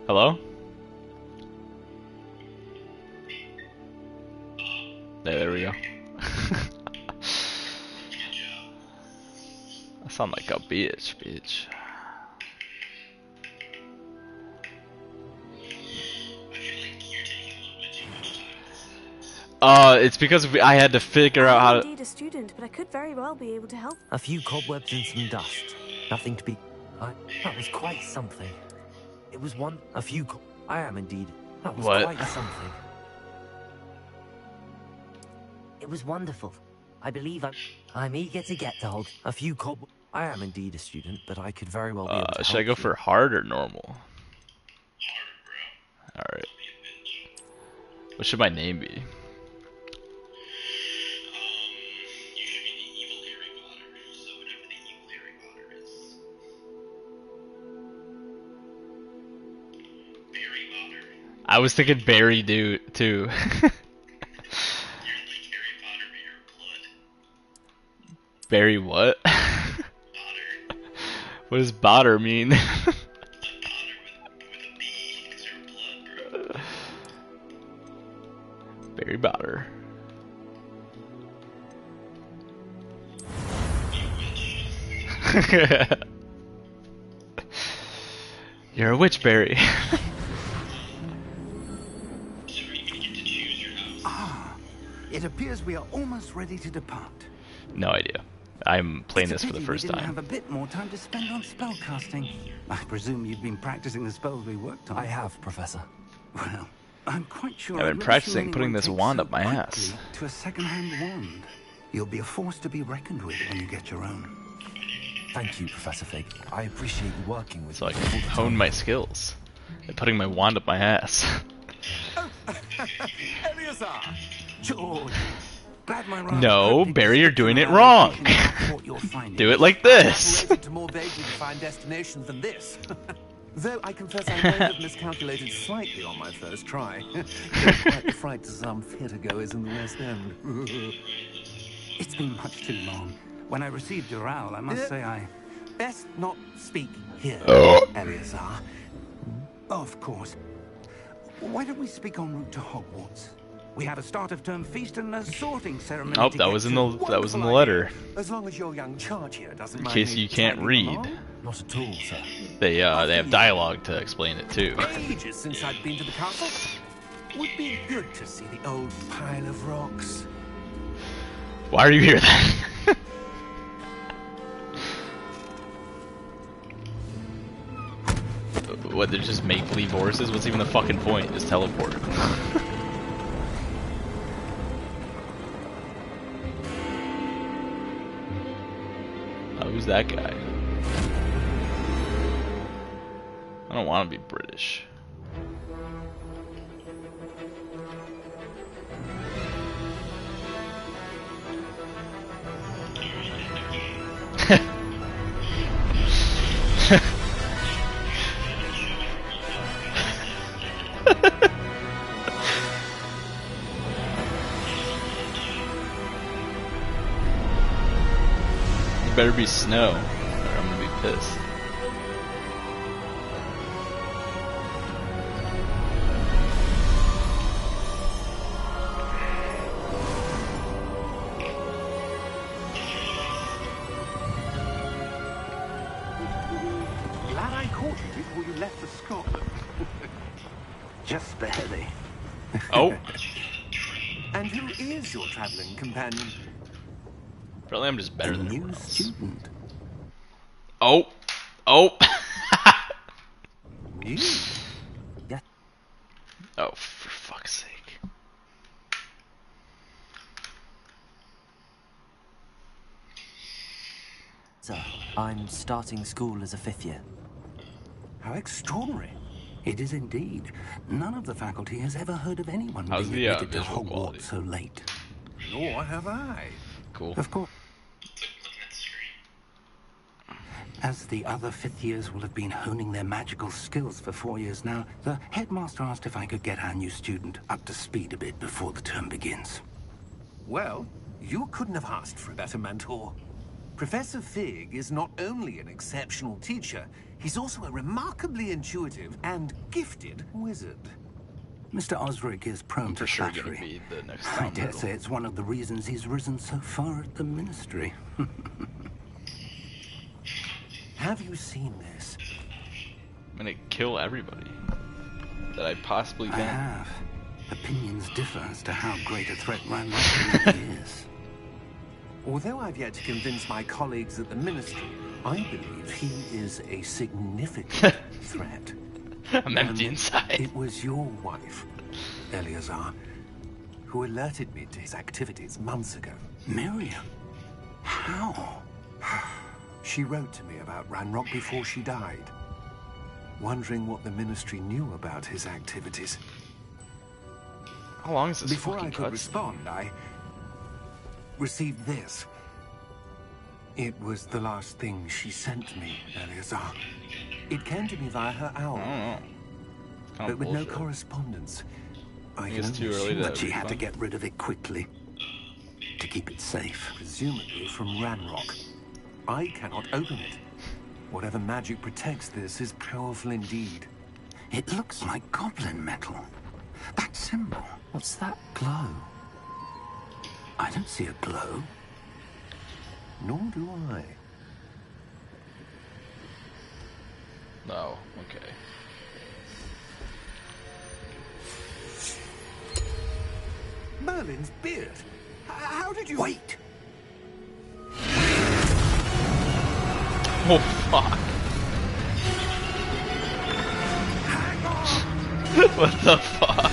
Hello? There we go. I sound like a bitch. It's because I had to figure out how to. I'm indeed a student, but I could very well be able to help. A few cobwebs and some dust. Nothing to be. That was quite something. It was one. A few. I am indeed. That was quite something. It was wonderful. I believe I'm eager to get to hold a few cobwebs. I am indeed a student, but I could very well be able to should I go for hard or normal? Alright. What should my name be? I was thinking Barry too. You're like Harry Potter, but you're blood. Barry what? Potter. What does Potter mean? Like Potter with a B, because you're blood, bro. Barry Potter. You're a witch, Barry. It appears we are almost ready to depart. No idea. I'm playing this for the first time. We didn't have a bit more time to spend on spellcasting. I presume you've been practicing the spells we worked on. I have, Professor. Well, I'm quite sure I've been practicing putting this wand up my ass. To a second-hand wand. You'll be a force to be reckoned with when you get your own. Thank you, Professor Fig. I appreciate you working with me. So I can hone my skills and putting my wand up my ass. George, no, Barry, you're doing it wrong. Do it like this. To more vaguely defined destinations than this. Though I confess I may have miscalculated slightly on my first try. There's quite the fright to some theatre-goers in the West End. It's been much too long. When I received your owl, I must say I... Best not speak here, Eleazar. Of course. Why don't we speak en route to Hogwarts? We have a start of term feast and a sorting ceremony. Oh, that was in the letter. As long as your young charge here doesn't mind. In case you can't read. Not at all, sir. They have dialogue to explain it too. Ages since I've been to the castle. Would be good to see the old pile of rocks. Why are you here then? What, they're just make-believe horses? What's even the fucking point? Just teleport. Oh, who's that guy? I don't want to be British. Better be snow, or I'm gonna be pissed. Glad I caught you before you left for Scotland. Just barely. Oh. And who is your traveling companion? Probably I'm just better than you. Student. Oh. Oh. You? Yeah. Oh, for fuck's sake. Sir, I'm starting school as a 5th year. How extraordinary. It is indeed. None of the faculty has ever heard of anyone How's being the admitted to visual Hogwarts quality? so late. Nor have I. Cool. Of course. As the other 5th years will have been honing their magical skills for 4 years now, the headmaster asked if I could get our new student up to speed a bit before the term begins. Well, you couldn't have asked for a better mentor. Professor Fig is not only an exceptional teacher, he's also a remarkably intuitive and gifted wizard. Mr. Osric is prone to sure gonna flattery. be the next I dare say it's one of the reasons he's risen so far at the Ministry. Have you seen this? I'm gonna kill everybody that I possibly I can. have. Opinions differ as to how great a threat Ranrock really is. Although I've yet to convince my colleagues at the Ministry, I believe he is a significant threat. I'm empty inside. It was your wife, Eleazar, who alerted me to his activities months ago. Miriam? How? She wrote to me about Ranrock before she died, wondering what the Ministry knew about his activities. How long is this Before I fucking could cutscene? respond, I received this. It was the last thing she sent me, Eleazar. It came to me via her owl, I don't know. It's kind but of with bullshit. no correspondence. I It's can too only early assume to- But she had to fun. get rid of it quickly. To keep it safe. presumably from Ranrock. I cannot open it. Whatever magic protects this is powerful indeed. It looks like goblin metal. That symbol. What's that glow? I don't see a glow. Nor do I. No, okay. Merlin's beard. How did you... Wait! Oh fuck! What the fuck?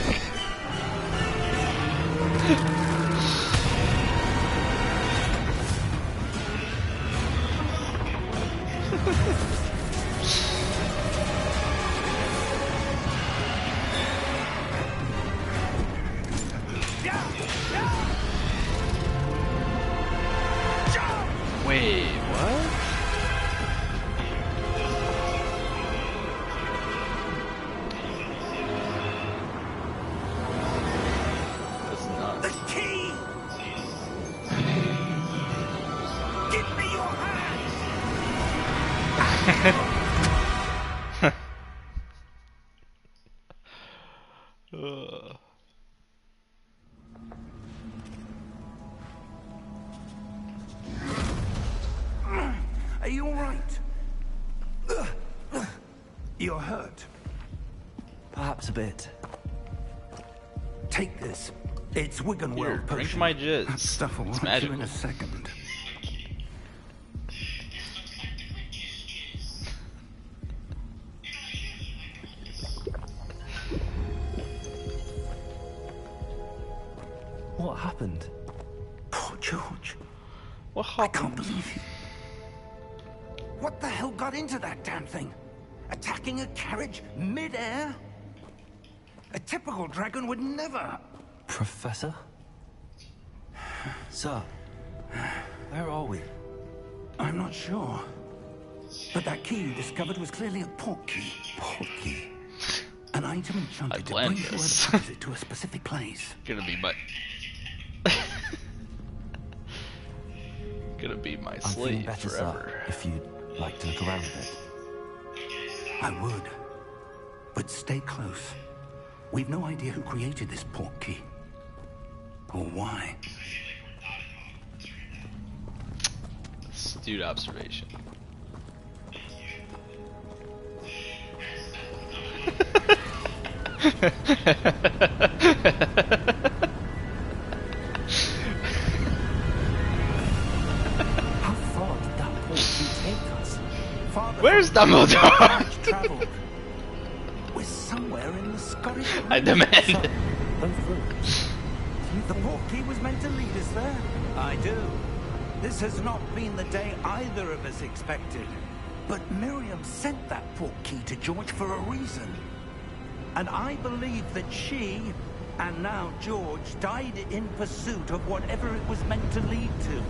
Wait, what? That's The nuts. key! Give me your hand! Ugh. Are you alright? You're hurt. Perhaps a bit. Take this. It's Here, Wiggenweld drink potion. my That jizz. stuff will It's right you magical. in a second. What happened? Poor George. What I happened? can't believe you. What the hell got into that damn thing? Attacking a carriage mid-air? A typical dragon would never. Professor? Sir, where are we? I'm not sure. But that key you discovered was clearly a port key. Port key. An item enchanted to planned bring this. whoever touches it to a specific place. Gonna be my gonna be my I'm feeling slave better, forever. sir, if you'd like to look around a bit. I would. But stay close. We've no idea who created this port key. Or why. Astute observation. How far did that port key take us? Where's Dumbledore? Traveled. We're somewhere in the Scottish. I demand. Both roads. The port key was meant to lead us there. I do. This has not been the day either of us expected. But Miriam sent that port key to George for a reason. And I believe that she, and now George, died in pursuit of whatever it was meant to lead to.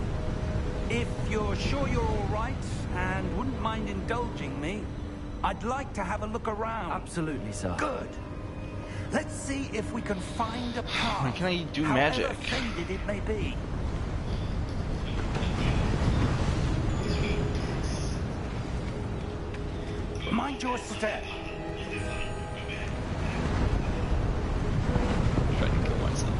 If you're sure you're all right and wouldn't mind indulging me, I'd like to have a look around. Absolutely, sir. Good. Let's see if we can find a path. When can I do however magic? faded it may be. Mind your step. Trying to kill myself.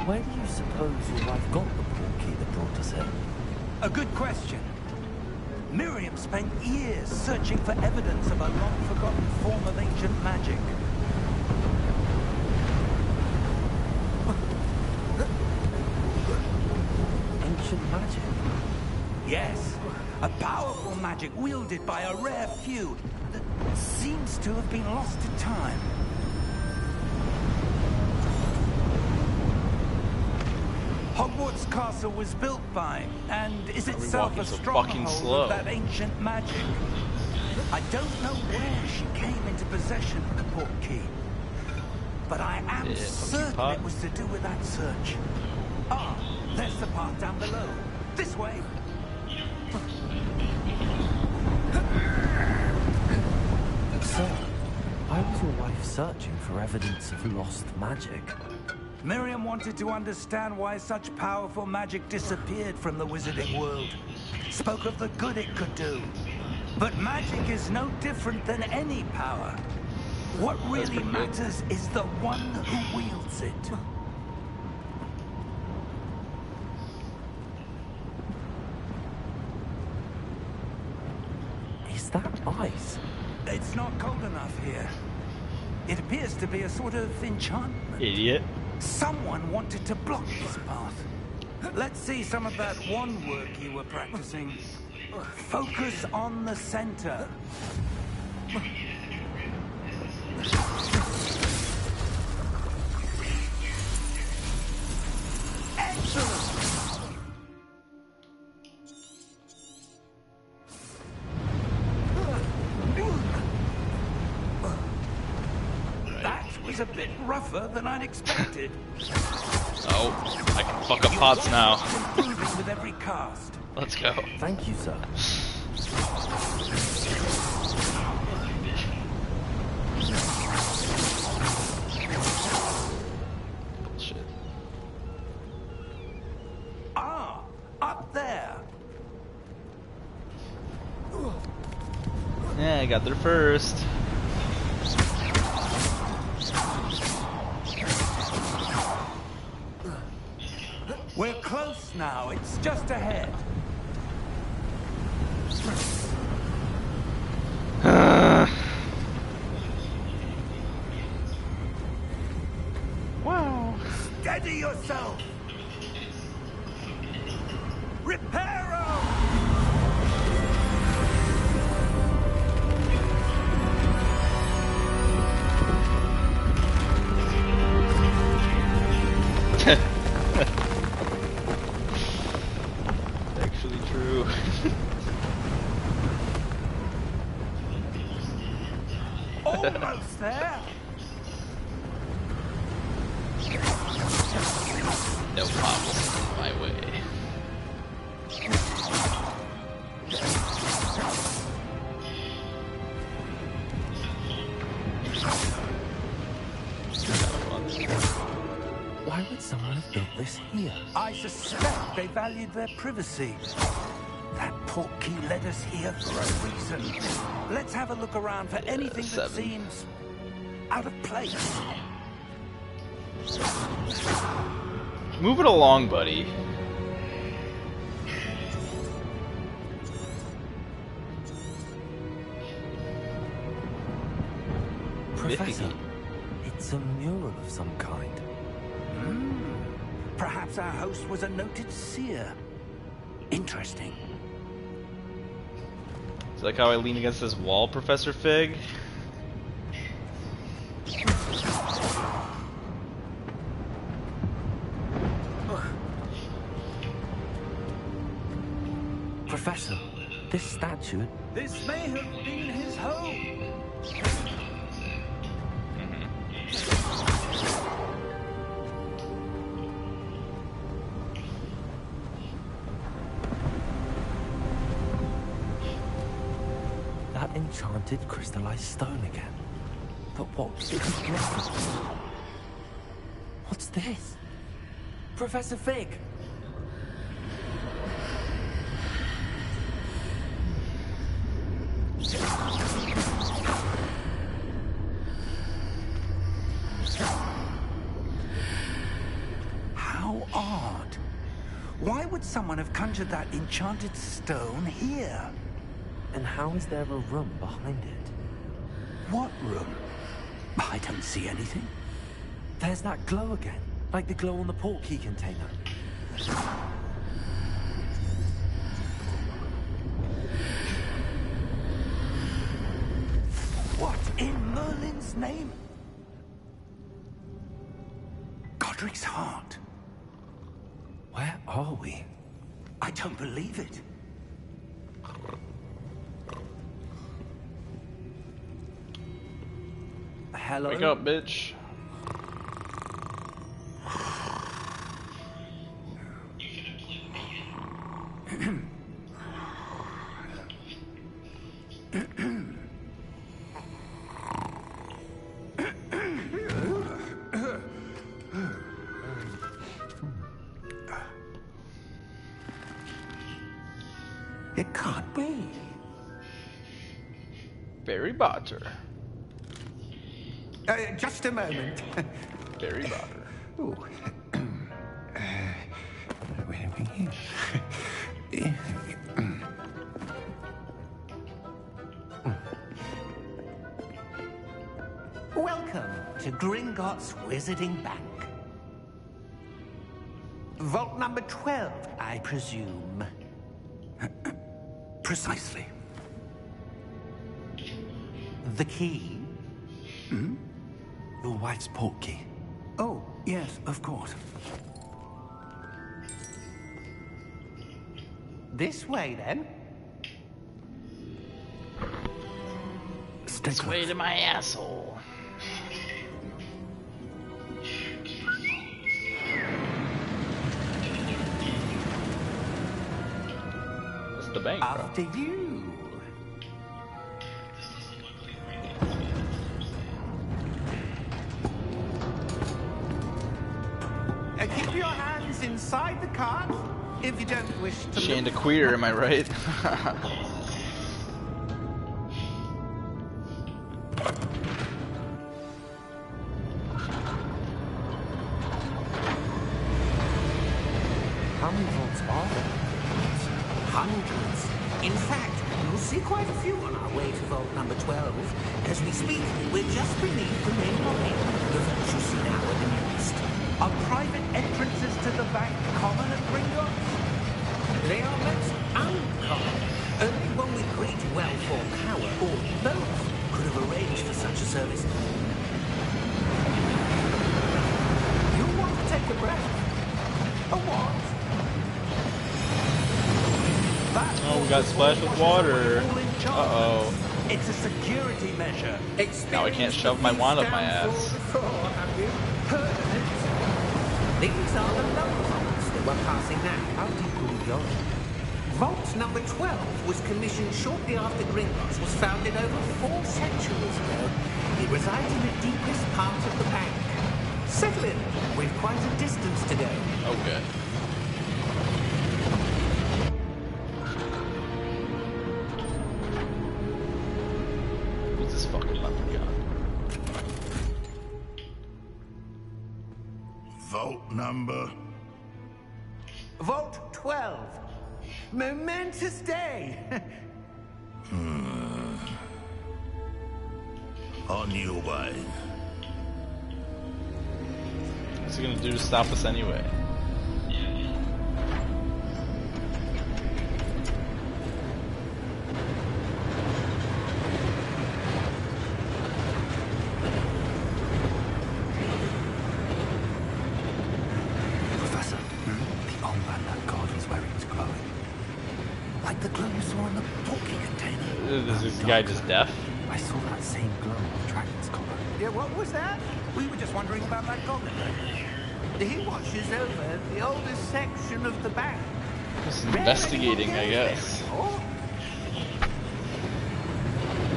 Where do you suppose your wife got the portkey that brought us here? A good question. Miriam spent years searching for evidence of a long-forgotten form of ancient magic. Ancient magic? Yes, a powerful magic wielded by a rare few that seems to have been lost to time. Hogwarts Castle was built by, and is Are we itself walking a so fucking stronghold slow? of that ancient magic. I don't know where she came into possession of the portkey, but I am Yeah, fuck you, certain Pot. it was to do with that search. Ah, there's the path down below. This way. Sir, why was your wife searching for evidence of lost magic? Miriam wanted to understand why such powerful magic disappeared from the wizarding world. Spoke of the good it could do. But magic is no different than any power. What really matters is the one who wields it. Is that ice? It's not cold enough here. It appears to be a sort of enchantment. Idiot. Someone wanted to block this path. Let's see some of that wand work you were practicing. Focus on the center. Excellent! That was a bit rougher than I'd expected. Oh, I can fuck up pots now. Improving with every cast. Let's go. Thank you, sir. Bullshit. Ah, up there. Yeah, I got there first. We're close now. It's just ahead. Wow. Steady yourself. Reparo! Actually true. Almost there. No problem. My way. Why would someone have built this here? I suspect they valued their privacy. That portkey led us here for a reason. Let's have a look around for anything that 7. seems out of place. Move it along, buddy. Professor, it's a mural of some kind. Perhaps our host was a noted seer. Interesting. It's like how I lean against this wall, Professor Fig. Professor, this statue... This may have been his home. That Enchanted crystallized stone again. But what's this? Professor Fig! How odd. Why would someone have conjured that enchanted stone here? And how is there a room behind it? What room? I don't see anything. There's that glow again, like the glow on the portkey container. What in Merlin's name? Godric's heart. Where are we? I don't believe it. Hello? Wake up, bitch. It can't be. Barry Potter. Just a moment. Barry Potter. Ooh. Where are we here? Welcome to Gringotts Wizarding Bank. Vault number 12, I presume. Precisely. The key? Hmm? Your wife's portkey. Oh, yes, of course. This way, then. This way to my asshole. That's the bank, bro. After you. Keep your hands inside the cart if you don't wish to. Shane the queer, am I right? How many vaults are there? Hundreds. In fact, you'll see quite a few on our way to vault number 12. As we speak, we're just beneath the main lobby. The vaults you see now are the newest. Are private entrances to the bank common at Gringotts? They are most uncommon. Only one with great wealth or power, or both, could have arranged for such a service. You want to take a breath? A what? Oh, we got splashed with water. Uh-oh. It's a security measure. Now I can't shove my wand up my ass. Have you heard of it? These are the lower vaults that we're passing now. How deep will we go? Vault number 12 was commissioned shortly after Gringotts was founded over 4 centuries ago. It resides in the deepest part of the bank. Settle in. We've quite a distance to go. Okay. Who's this fucking leprechaun? Vault number. Vault 12. Momentous day. On your way. What's he gonna do to stop us anyway? Professor, the armband that guard was wearing is glowing. Like the glow you saw in the portkey container. Is this guy just deaf? I saw that same glow on the dragon's collar. Yeah, what was that? We were just wondering about that goblin. He watches over the oldest section of the bank. Just investigating, I guess.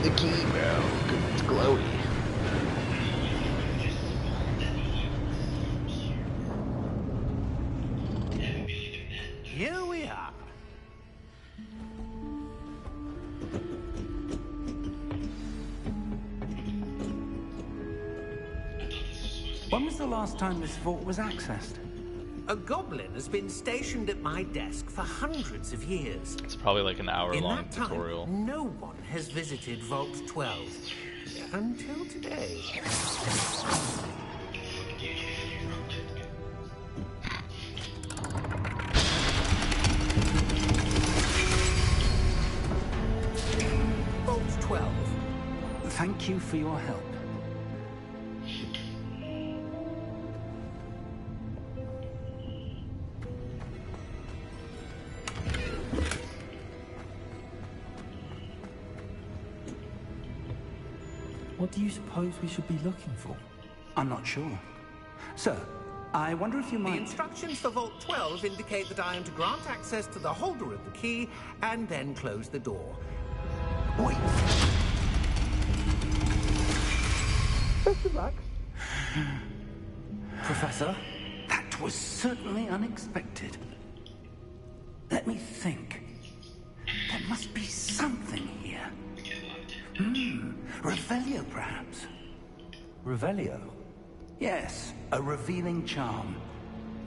the key, bro. It's glowy. Here we are. When was the last time this vault was accessed? A goblin has been stationed at my desk for hundreds of years. It's probably like an In hour-long that time, tutorial. no one has visited Vault 12. Until today. Vault 12. Thank you for your help. What do you suppose we should be looking for? I'm not sure. Sir, I wonder if you The might... instructions for Vault 12 indicate that I am to grant access to the holder of the key and then close the door. Wait. Best of luck. Professor? That was certainly unexpected. Let me think. There must be something here. Revelio, perhaps? Revelio? Yes, a revealing charm.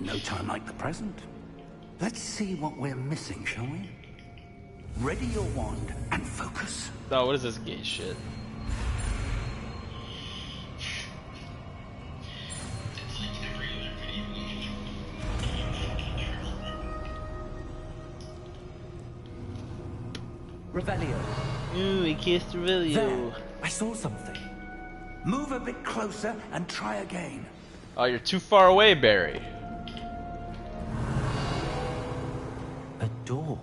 No time like the present. Let's see what we're missing, shall we? Ready your wand and focus. Oh, what is this gay shit? Revelio. Ooh, he kissed Revelio. There! I saw something. Move a bit closer and try again. Oh, you're too far away, Barry. A door.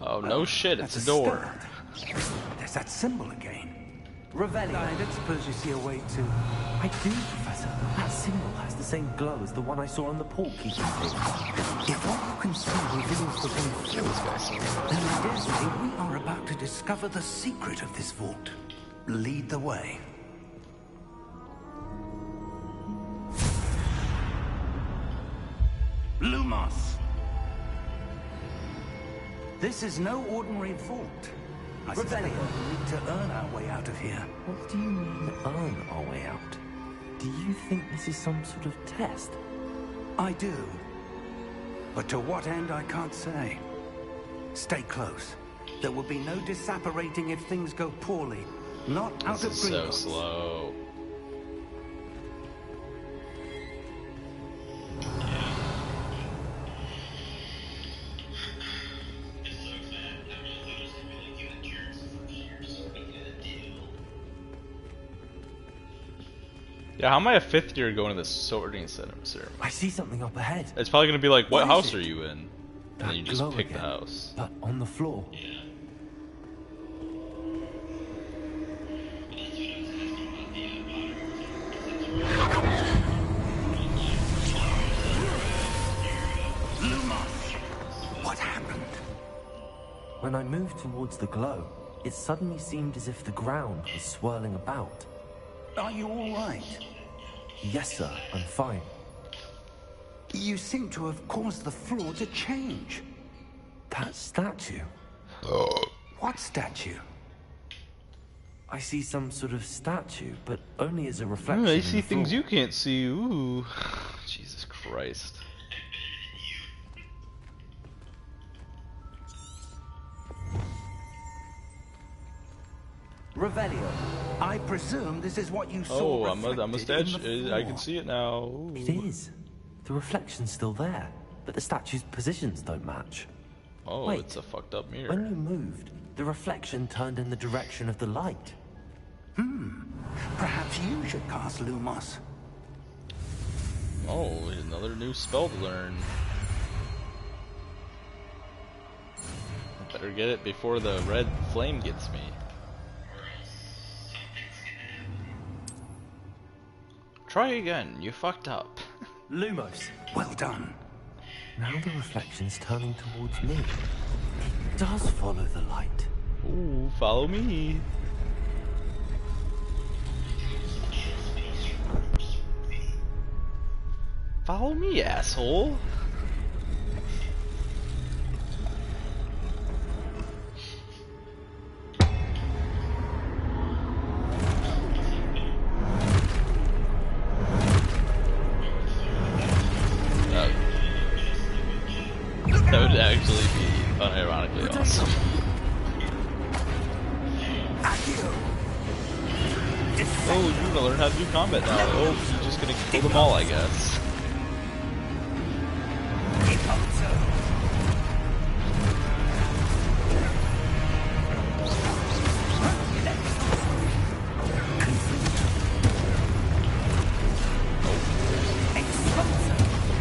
Oh, no shit, it's That's a door. start. There's that symbol again. Revelio. I don't suppose you see a way to... I do, Professor. That symbol has the same glow as the one I saw on the portkey campaign. If what you can see reveals the way through, then I dare say we are about to discover the secret of this vault. Lead the way. Lumos! This is no ordinary vault. I suspect we need to earn our way out of here. What do you mean, earn our way out? Do you think this is some sort of test? I do. But to what end, I can't say. Stay close. There will be no disapparating if things go poorly. Not out This of is so Gringotts. slow. Yeah, how am I a fifth year going to this sorting ceremony? I see something up ahead. It's probably gonna be like, what What is house it? are you in? And That then you just glow pick the again, house. But on the floor. Lumos! What happened? When I moved towards the glow, it suddenly seemed as if the ground was swirling about. Are you all right? Yes, sir, I'm fine. You seem to have caused the floor to change. That statue. What statue? I see some sort of statue, but only as a reflection. I in see the things floor. you can't see. Ooh. Jesus Christ. Revelio. I presume this is what you saw Oh, I'm a reflected statue. in the I can floor. see it now. Ooh. It is. The reflection's still there, but the statue's positions don't match. Oh, Wait. it's a fucked up mirror. When you moved, the reflection turned in the direction of the light. Perhaps you should cast Lumos. Oh, another new spell to learn. I better get it before the red flame gets me. Try again, you fucked up. Lumos. Well done. Now the reflection's turning towards me. It does follow the light. Ooh, follow me. Follow me, asshole. That would actually be unironically awesome. Oh, you're gonna learn how to do combat now. Oh, you're just gonna kill them all, I guess.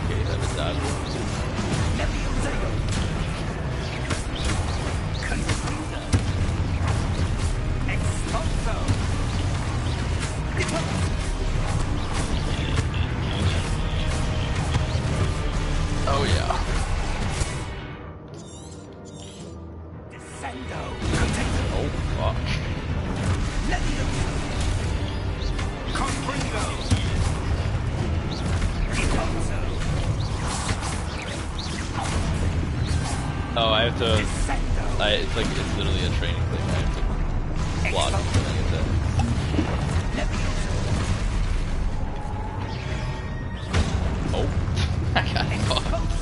Okay, that was done. Oh yeah. Oh fuck. Oh, I have to. It's like it's literally a training thing. I have to block and then attack. Oh, I got fucked.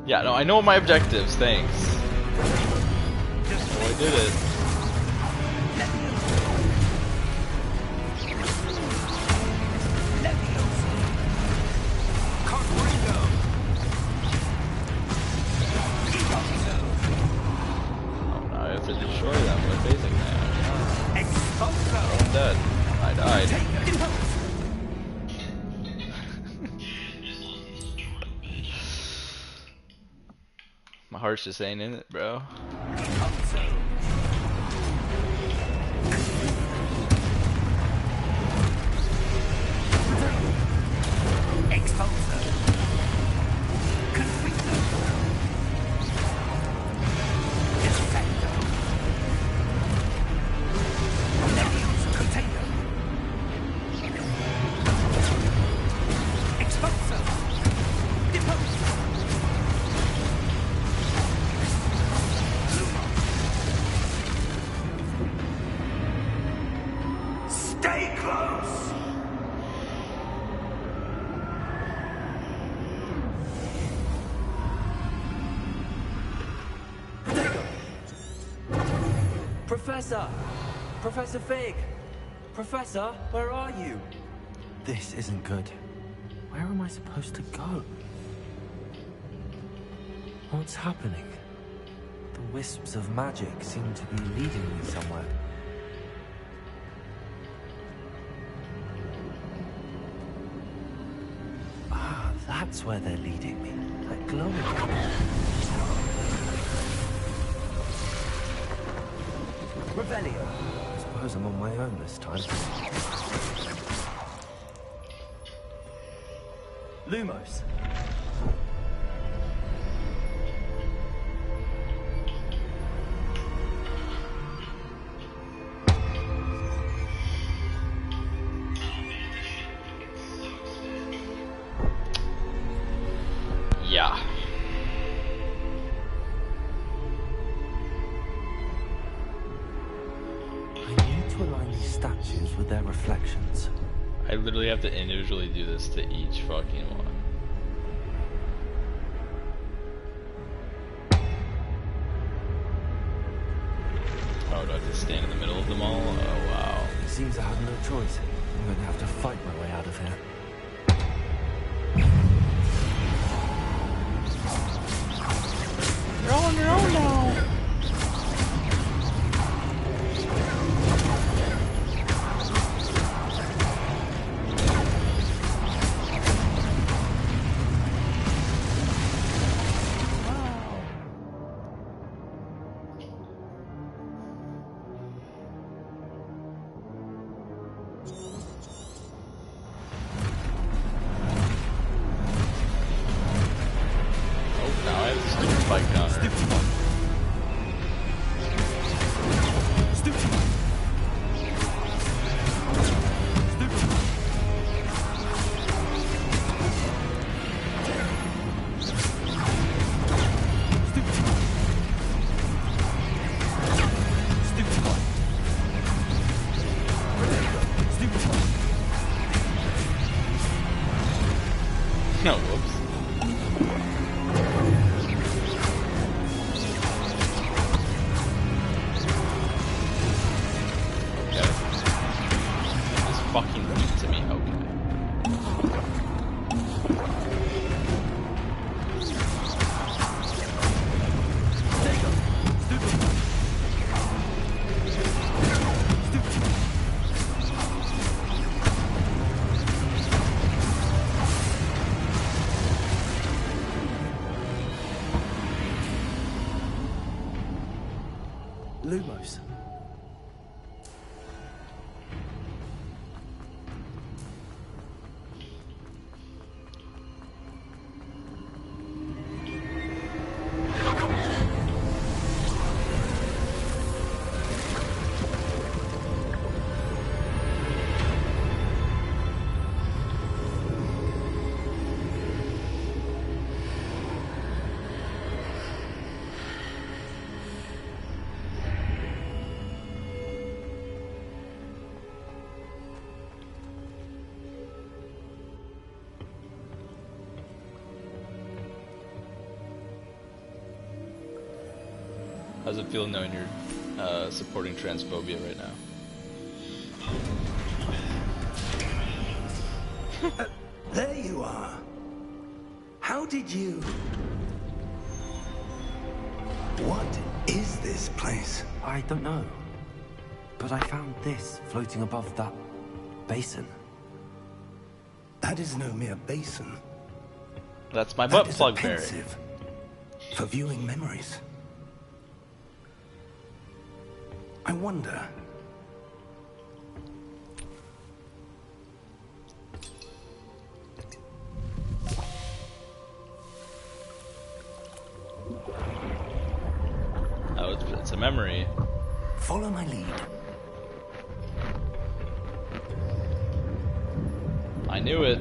Yeah, no, I know my objectives. Thanks. Oh, I did it. To destroy them with phasing man. Oh, I'm dead. I died. My heart's just ain't in it, bro. Stay close! Professor! Professor Fig! Professor, where are you? This isn't good. Where am I supposed to go? What's happening? The wisps of magic seem to be leading me somewhere. Ah, that's where they're leading me. That glowing. Revelio. I suppose I'm on my own this time. Lumos. Yeah. I need to align these statues with their reflections. I literally have to individually do this to each fucking one. Oh, do I have to stand in the middle of them all? Oh, wow. It seems I have no choice. I'm going to have to fight my way out of here. You're all on your own now. Oh, now I have to stupid fight counter. No, whoops. Okay. It's fucking weak to me. Okay. Lumos. How's it feel knowing you're supporting transphobia right now? There you are. How did you... What is this place? I don't know. But I found this floating above that basin. That is no mere basin. That's my butt That is plug, a Barry. pensive for viewing memories. I wonder... Oh, it's a memory. Follow my lead. I knew it.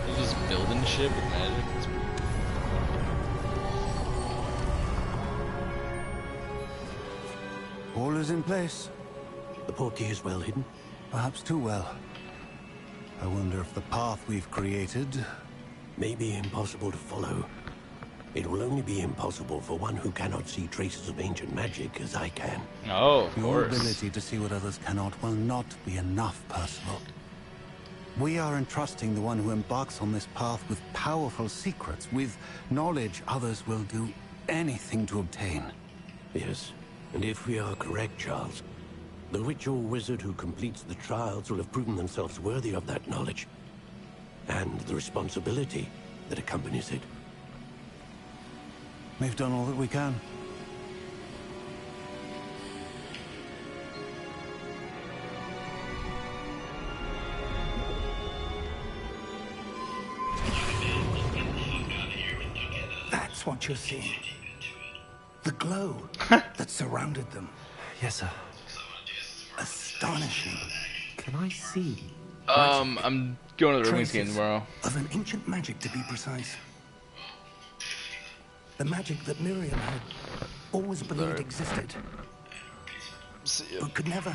They're just building shit with magic. It's pretty All is in place. The portkey is well hidden. Perhaps too well. I wonder if the path we've created... May be impossible to follow. It will only be impossible for one who cannot see traces of ancient magic as I can. Oh, of Your course. ability to see what others cannot will not be enough, Percival. We are entrusting the one who embarks on this path with powerful secrets, with knowledge others will do anything to obtain. Yes, and if we are correct, Charles, the witch or wizard who completes the trials will have proven themselves worthy of that knowledge. And the responsibility that accompanies it. We've done all that we can. That's what you're seeing. The glow that surrounded them. Yes, sir. Astonishing. Can I see? I'm going to the Rings game Traces tomorrow. of an ancient magic, to be precise. The magic that Miriam had always believed Sorry. existed, See ya. but could never.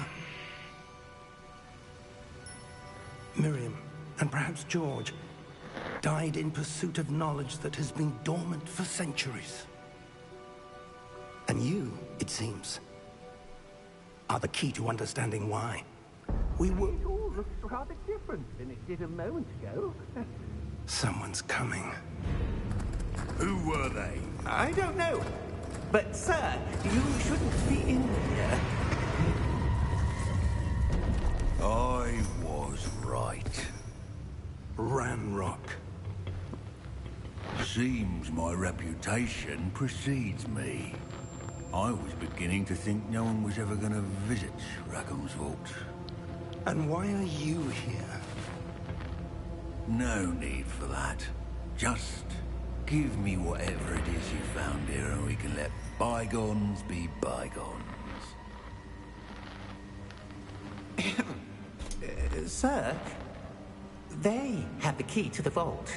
Miriam, and perhaps George, died in pursuit of knowledge that has been dormant for centuries. And you, it seems, are the key to understanding why. We were... It all looks rather different than it did a moment ago. Someone's coming. Who were they? I don't know. But, sir, you shouldn't be in here. I was right. Ranrock. Seems my reputation precedes me. I was beginning to think no one was ever going to visit Rackham's vault. And why are you here? No need for that. Just give me whatever it is you found here and we can let bygones be bygones. Sir, they have the key to the vault.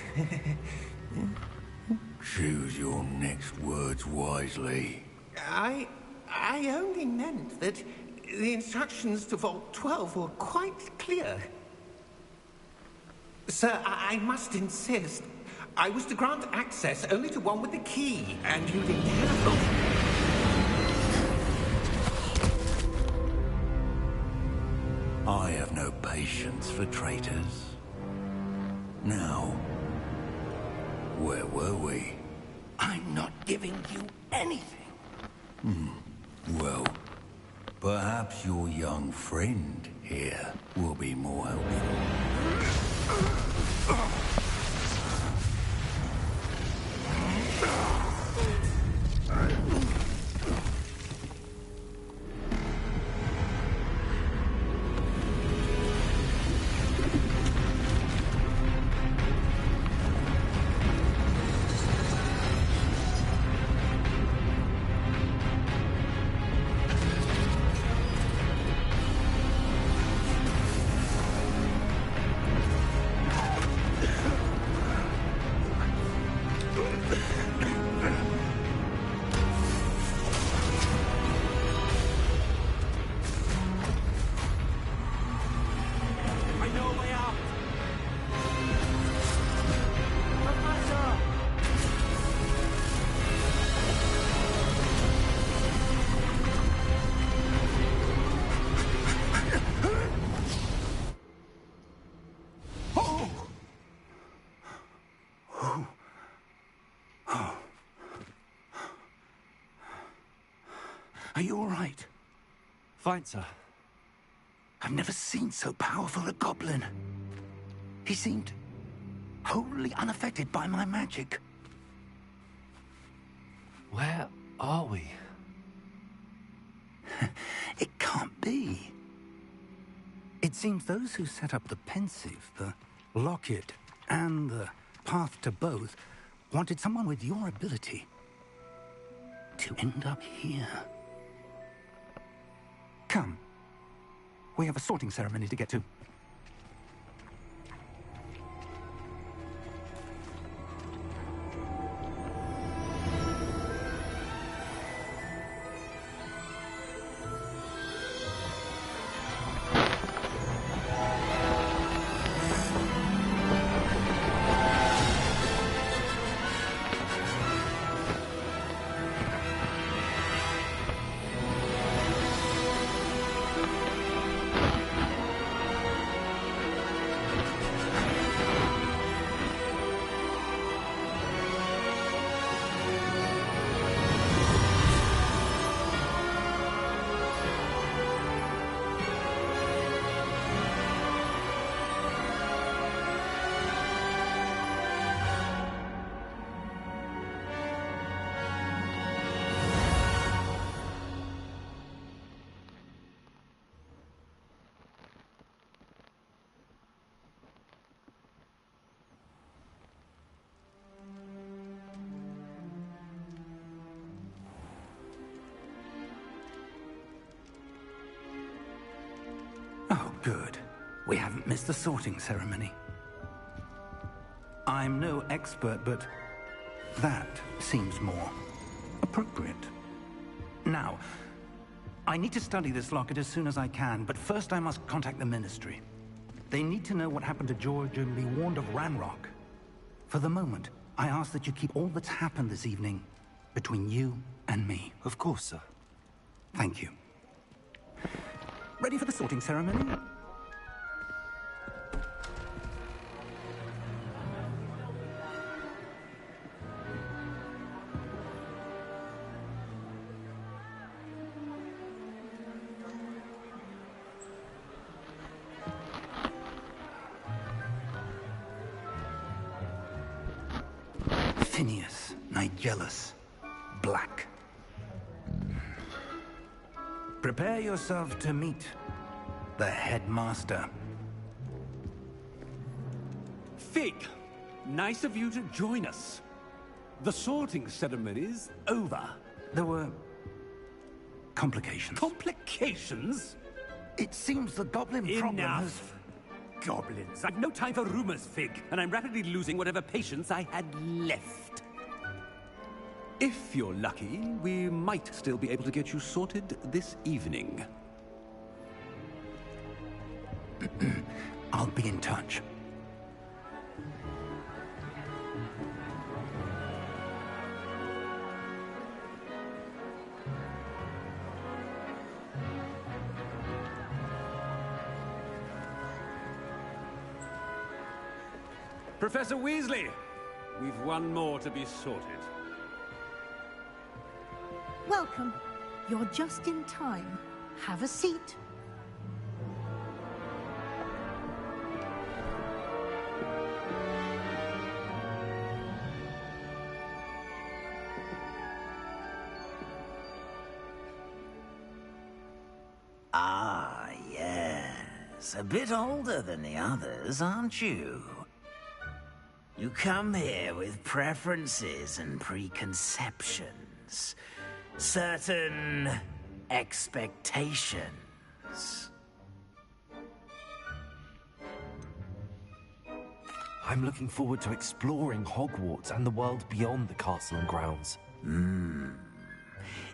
Choose your next words wisely. I only meant that the instructions to Vault 12 were quite clear. Sir, I must insist. I was to grant access only to one with the key, and you didn't have... I have no patience for traitors. Now, where were we? I'm not giving you anything. Well, perhaps your young friend here will be more helpful. I know a way out. Professor! Are you all right? Fine, sir. I've never seen so powerful a goblin. He seemed wholly unaffected by my magic. Where are we? It can't be. It seems those who set up the pensive, the locket, and the path to both wanted someone with your ability to end up here. Come. We have a sorting ceremony to get to. Oh, good. We haven't missed the sorting ceremony. I'm no expert, but that seems more appropriate. Now, I need to study this locket as soon as I can, but first I must contact the Ministry. They need to know what happened to George and be warned of Ranrock. For the moment, I ask that you keep all that's happened this evening between you and me. Of course, sir. Thank you. Ready for the sorting ceremony? Phineas, Nigellus, Black. Prepare yourself to meet the headmaster. Fig, nice of you to join us. The sorting ceremony's over. There were complications. Complications? It seems the goblin problem has... Enough. Goblins. I've no time for rumors, Fig, and I'm rapidly losing whatever patience I had left. If you're lucky, we might still be able to get you sorted this evening. I'll be in touch. Professor Weasley, we've one more to be sorted. Welcome. You're just in time. Have a seat. Ah, yes. A bit older than the others, aren't you? You come here with preferences and preconceptions. Certain expectations. I'm looking forward to exploring Hogwarts and the world beyond the castle and grounds.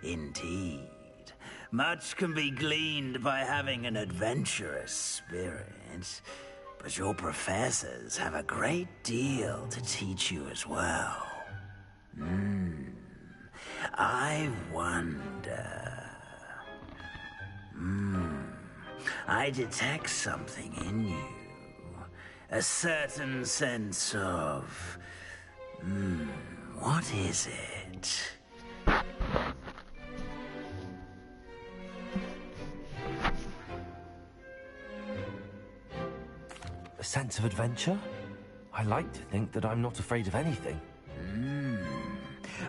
Indeed. Much can be gleaned by having an adventurous spirit, but your professors have a great deal to teach you as well. I wonder... I detect something in you. A certain sense of... what is it? A sense of adventure? I like to think that I'm not afraid of anything.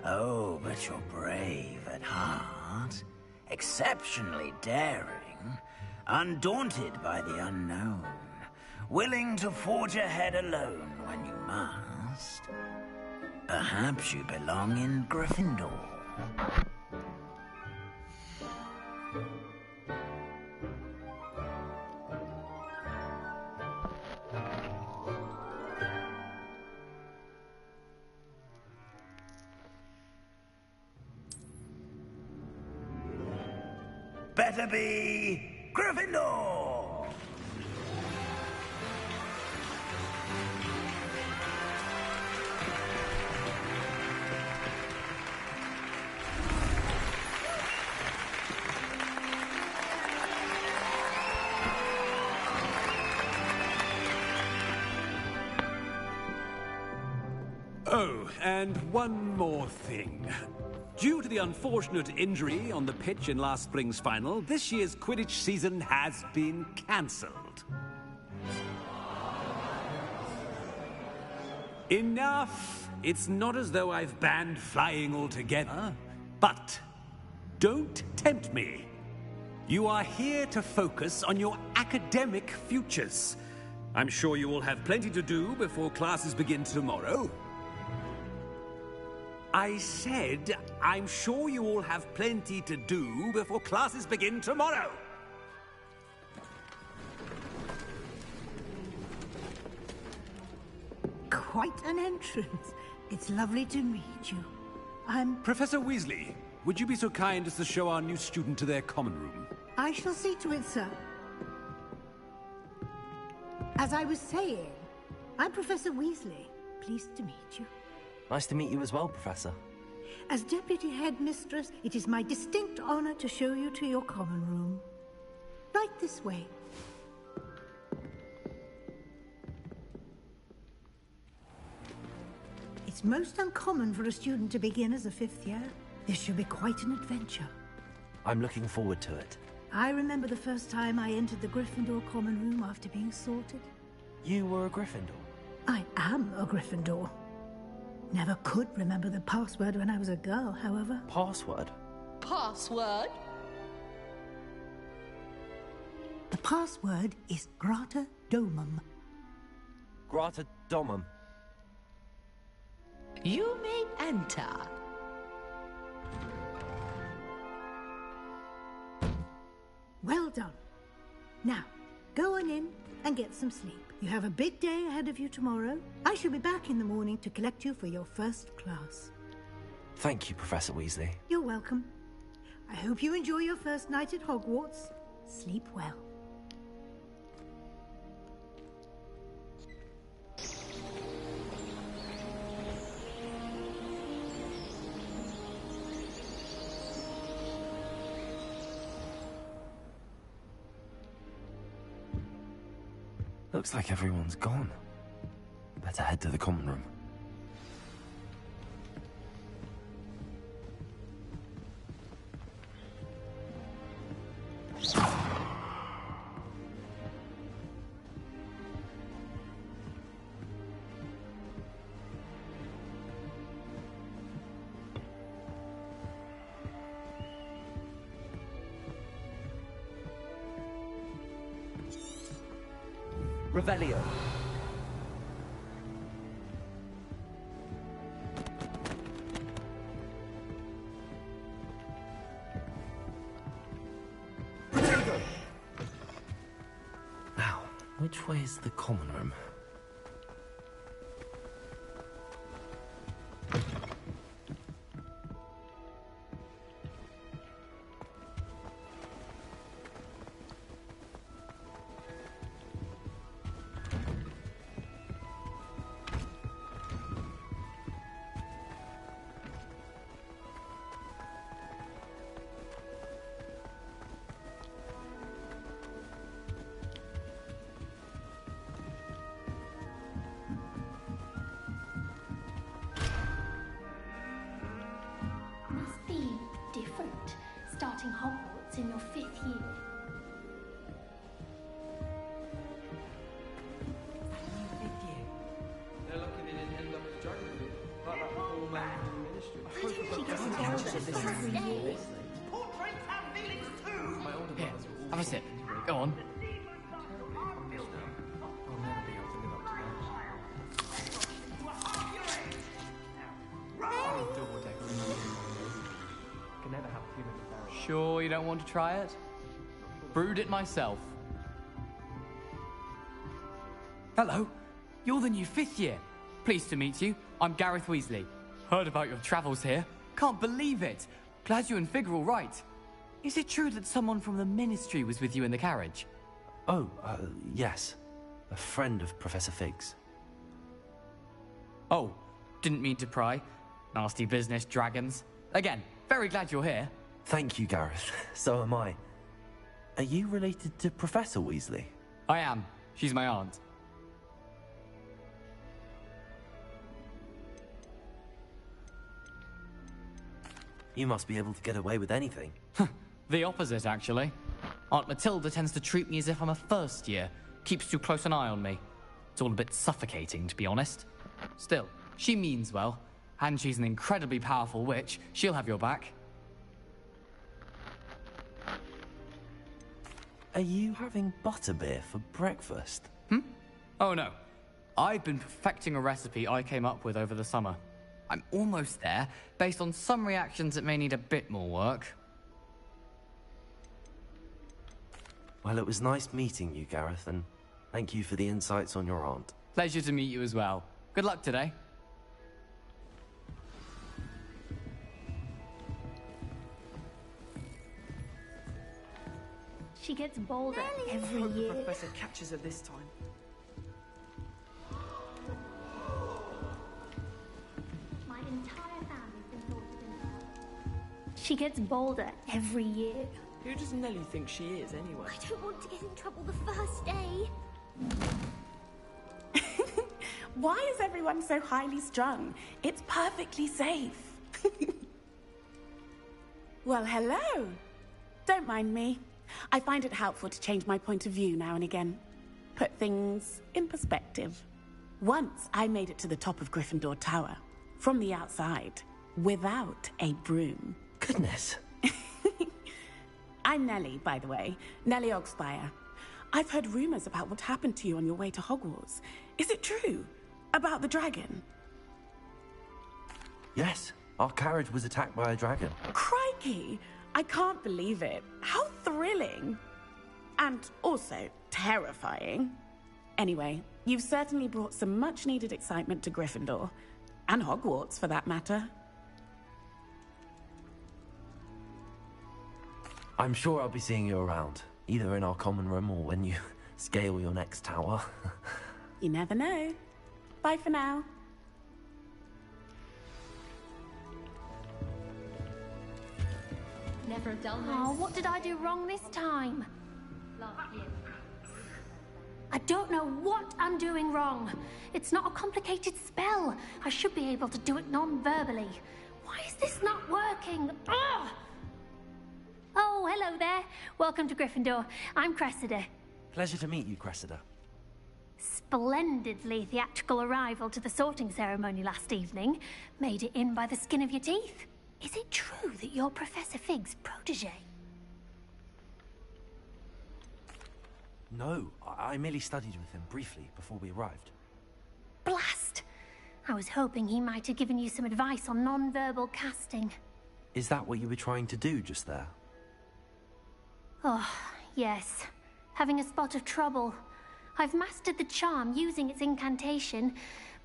Oh, but you're brave at heart. Exceptionally daring. Undaunted by the unknown. Willing to forge ahead alone when you must. Perhaps you belong in Gryffindor. Better be Gryffindor! Oh, and one more thing. Due to the unfortunate injury on the pitch in last spring's final, this year's Quidditch season has been cancelled. Enough! It's not as though I've banned flying altogether. But don't tempt me. You are here to focus on your academic futures. I'm sure you will have plenty to do before classes begin tomorrow. I said, I'm sure you all have plenty to do before classes begin tomorrow. Quite an entrance. It's lovely to meet you. I'm... Professor Weasley, would you be so kind as to show our new student to their common room? I shall see to it, sir. As I was saying, I'm Professor Weasley. Pleased to meet you. Nice to meet you as well, Professor. As Deputy Headmistress, it is my distinct honor to show you to your common room. Right this way. It's most uncommon for a student to begin as a fifth year. This should be quite an adventure. I'm looking forward to it. I remember the first time I entered the Gryffindor common room after being sorted. You were a Gryffindor? I am a Gryffindor. Never could remember the password when I was a girl, however. Password? Password? The password is Grata Domum. Grata Domum. You may enter. Well done. Now, go on in and get some sleep. You have a big day ahead of you tomorrow. I shall be back in the morning to collect you for your first class. Thank you, Professor Weasley. You're welcome. I hope you enjoy your first night at Hogwarts. Sleep well. Looks like everyone's gone. Better head to the common room. Revelio. Now, which way is the common room? Must be different, starting Hogwarts in your 5th year. They're lucky they didn't end up as dragon food, like that poor man from the ministry. She gets told every year. Portraits have feelings too! My older Here, brothers were all have a sip. Go on. I'll never be able to live up to that. Double-decker. Can never have too many barrels. Sure you don't want to try it? Brewed it myself. Hello, you're the new 5th year. Pleased to meet you. I'm Gareth Weasley. Heard about your travels here. Can't believe it. Glad you and Fig are all right. Is it true that someone from the Ministry was with you in the carriage? Oh, yes. A friend of Professor Fig's. Oh, didn't mean to pry. Nasty business, dragons. Again, very glad you're here. Thank you, Gareth. So am I. Are you related to Professor Weasley? I am. She's my aunt. You must be able to get away with anything. The opposite, actually. Aunt Matilda tends to treat me as if I'm a first year. Keeps too close an eye on me. It's all a bit suffocating, to be honest. Still, she means well. And she's an incredibly powerful witch. She'll have your back. Are you having butterbeer for breakfast? Oh no. I've been perfecting a recipe I came up with over the summer. I'm almost there, based on some reactions that may need a bit more work. Well, it was nice meeting you, Gareth, and thank you for the insights on your aunt. Pleasure to meet you as well. Good luck today. She gets bolder every Hope the year. professor catches her this time. My entire family's been sorted in her. She gets bolder every year. Who does Nellie think she is, anyway? I don't want to get in trouble the first day. Why is everyone so highly strung? It's perfectly safe. Well, hello. Don't mind me. I find it helpful to change my point of view now and again. Put things in perspective. Once I made it to the top of Gryffindor Tower, from the outside, without a broom. Goodness. I'm Nellie, by the way. Nellie Ogspire. I've heard rumors about what happened to you on your way to Hogwarts. Is it true? About the dragon? Yes, our carriage was attacked by a dragon. Crikey! I can't believe it. How thrilling! And also terrifying. Anyway, you've certainly brought some much-needed excitement to Gryffindor. And Hogwarts, for that matter. I'm sure I'll be seeing you around, either in our common room or when you scale your next tower. You never know. Bye for now. Never a dull moment. Oh, what did I do wrong this time? I don't know what I'm doing wrong. It's not a complicated spell. I should be able to do it non-verbally. Why is this not working? Ugh! Oh, hello there. Welcome to Gryffindor. I'm Cressida. Pleasure to meet you, Cressida. Splendidly theatrical arrival to the sorting ceremony last evening. Made it in by the skin of your teeth. Is it true that you're Professor Fig's protege? No, I merely studied with him briefly before we arrived. Blast! I was hoping he might have given you some advice on non-verbal casting. Is that what you were trying to do just there? Oh, yes. Having a spot of trouble. I've mastered the charm using its incantation,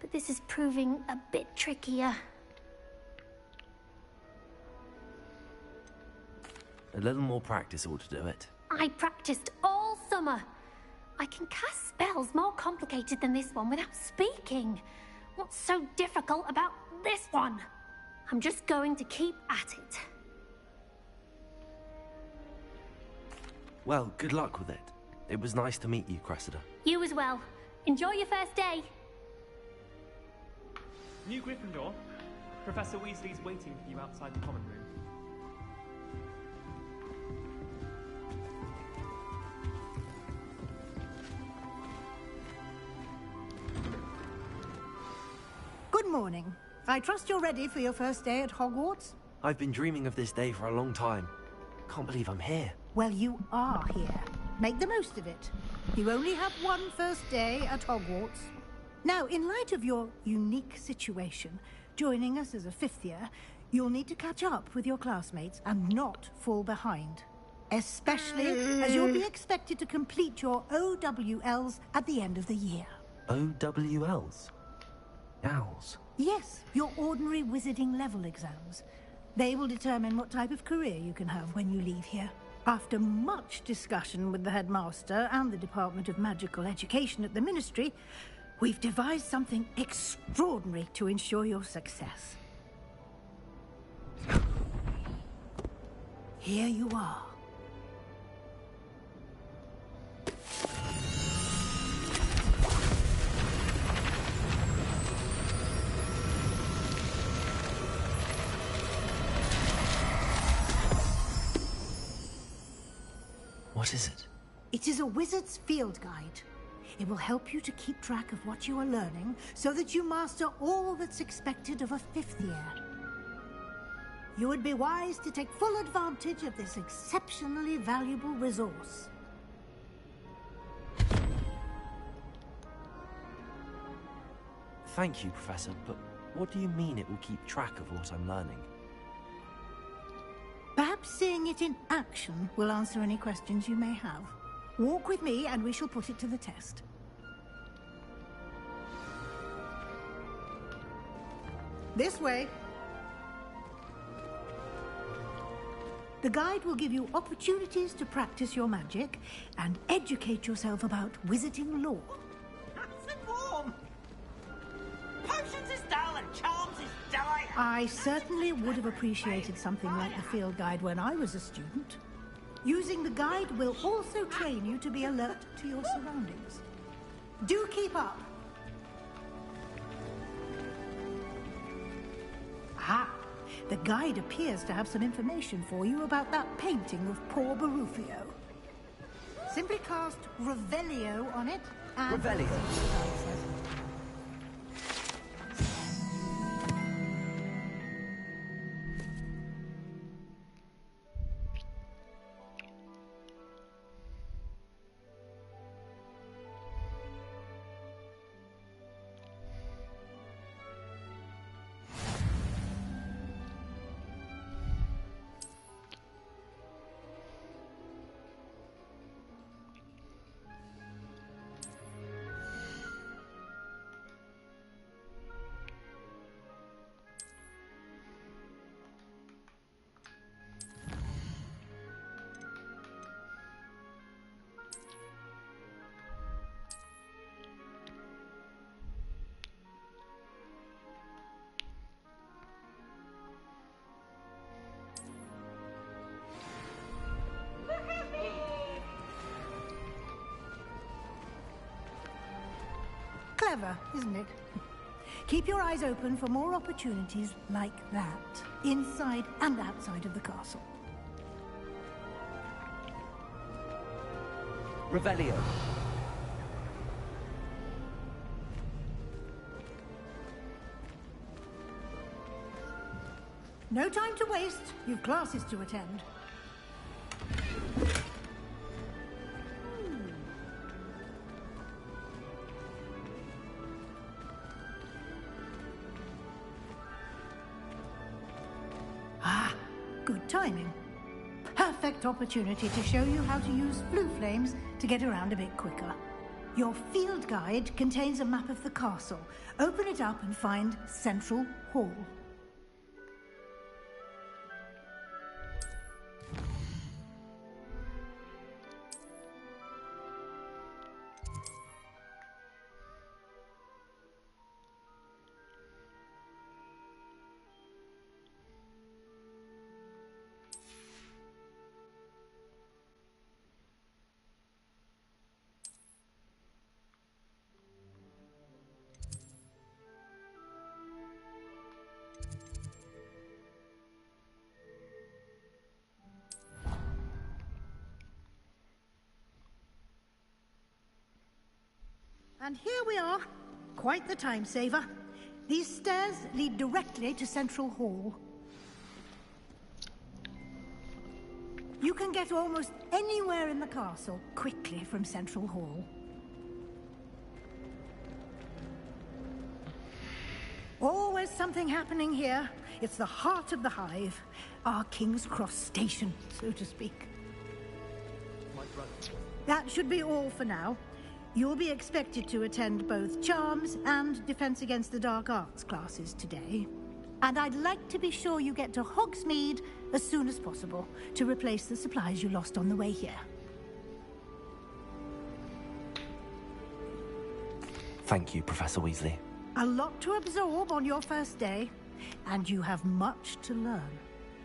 but this is proving a bit trickier. A little more practice ought to do it. I practiced all summer. I can cast spells more complicated than this one without speaking. What's so difficult about this one? I'm just going to keep at it. Well, good luck with it. It was nice to meet you, Cressida. You as well. Enjoy your first day. New Gryffindor. Professor Weasley's waiting for you outside the common room. Good morning. I trust you're ready for your first day at Hogwarts? I've been dreaming of this day for a long time. Can't believe I'm here. Well, you are here. Make the most of it. You only have one first day at Hogwarts. Now, in light of your unique situation, joining us as a fifth year, you'll need to catch up with your classmates and not fall behind. Especially as you'll be expected to complete your OWLs at the end of the year. OWLs? Owls? Yes, your ordinary wizarding level exams. They will determine what type of career you can have when you leave here. After much discussion with the headmaster and the Department of Magical Education at the Ministry, we've devised something extraordinary to ensure your success. Here you are. What is it? It is a wizard's field guide. It will help you to keep track of what you are learning so that you master all that's expected of a fifth year. You would be wise to take full advantage of this exceptionally valuable resource. Thank you, Professor, but what do you mean it will keep track of what I'm learning? Perhaps seeing it in action will answer any questions you may have. Walk with me and we shall put it to the test. This way. The guide will give you opportunities to practice your magic and educate yourself about wizarding lore. Acid warm! Potions is dull and charms is dire! I certainly would have appreciated something like the field guide when I was a student. Using the guide will also train you to be alert to your surroundings. Do keep up! Aha! The guide appears to have some information for you about that painting of poor Barufio. Simply cast Revelio on it and... Revelio? clever, isn't it? Keep your eyes open for more opportunities like that, inside and outside of the castle. Revelio. No time to waste. You've classes to attend. Ah, good timing. Perfect opportunity to show you how to use blue flames to get around a bit quicker. Your field guide contains a map of the castle. Open it up and find Central Hall. And here we are. Quite the time saver. These stairs lead directly to Central Hall. You can get almost anywhere in the castle quickly from Central Hall. Always something happening here. It's the heart of the hive. Our King's Cross station, so to speak. That should be all for now. You'll be expected to attend both Charms and Defense Against the Dark Arts classes today. And I'd like to be sure you get to Hogsmeade as soon as possible to replace the supplies you lost on the way here. Thank you, Professor Weasley. A lot to absorb on your first day, and you have much to learn.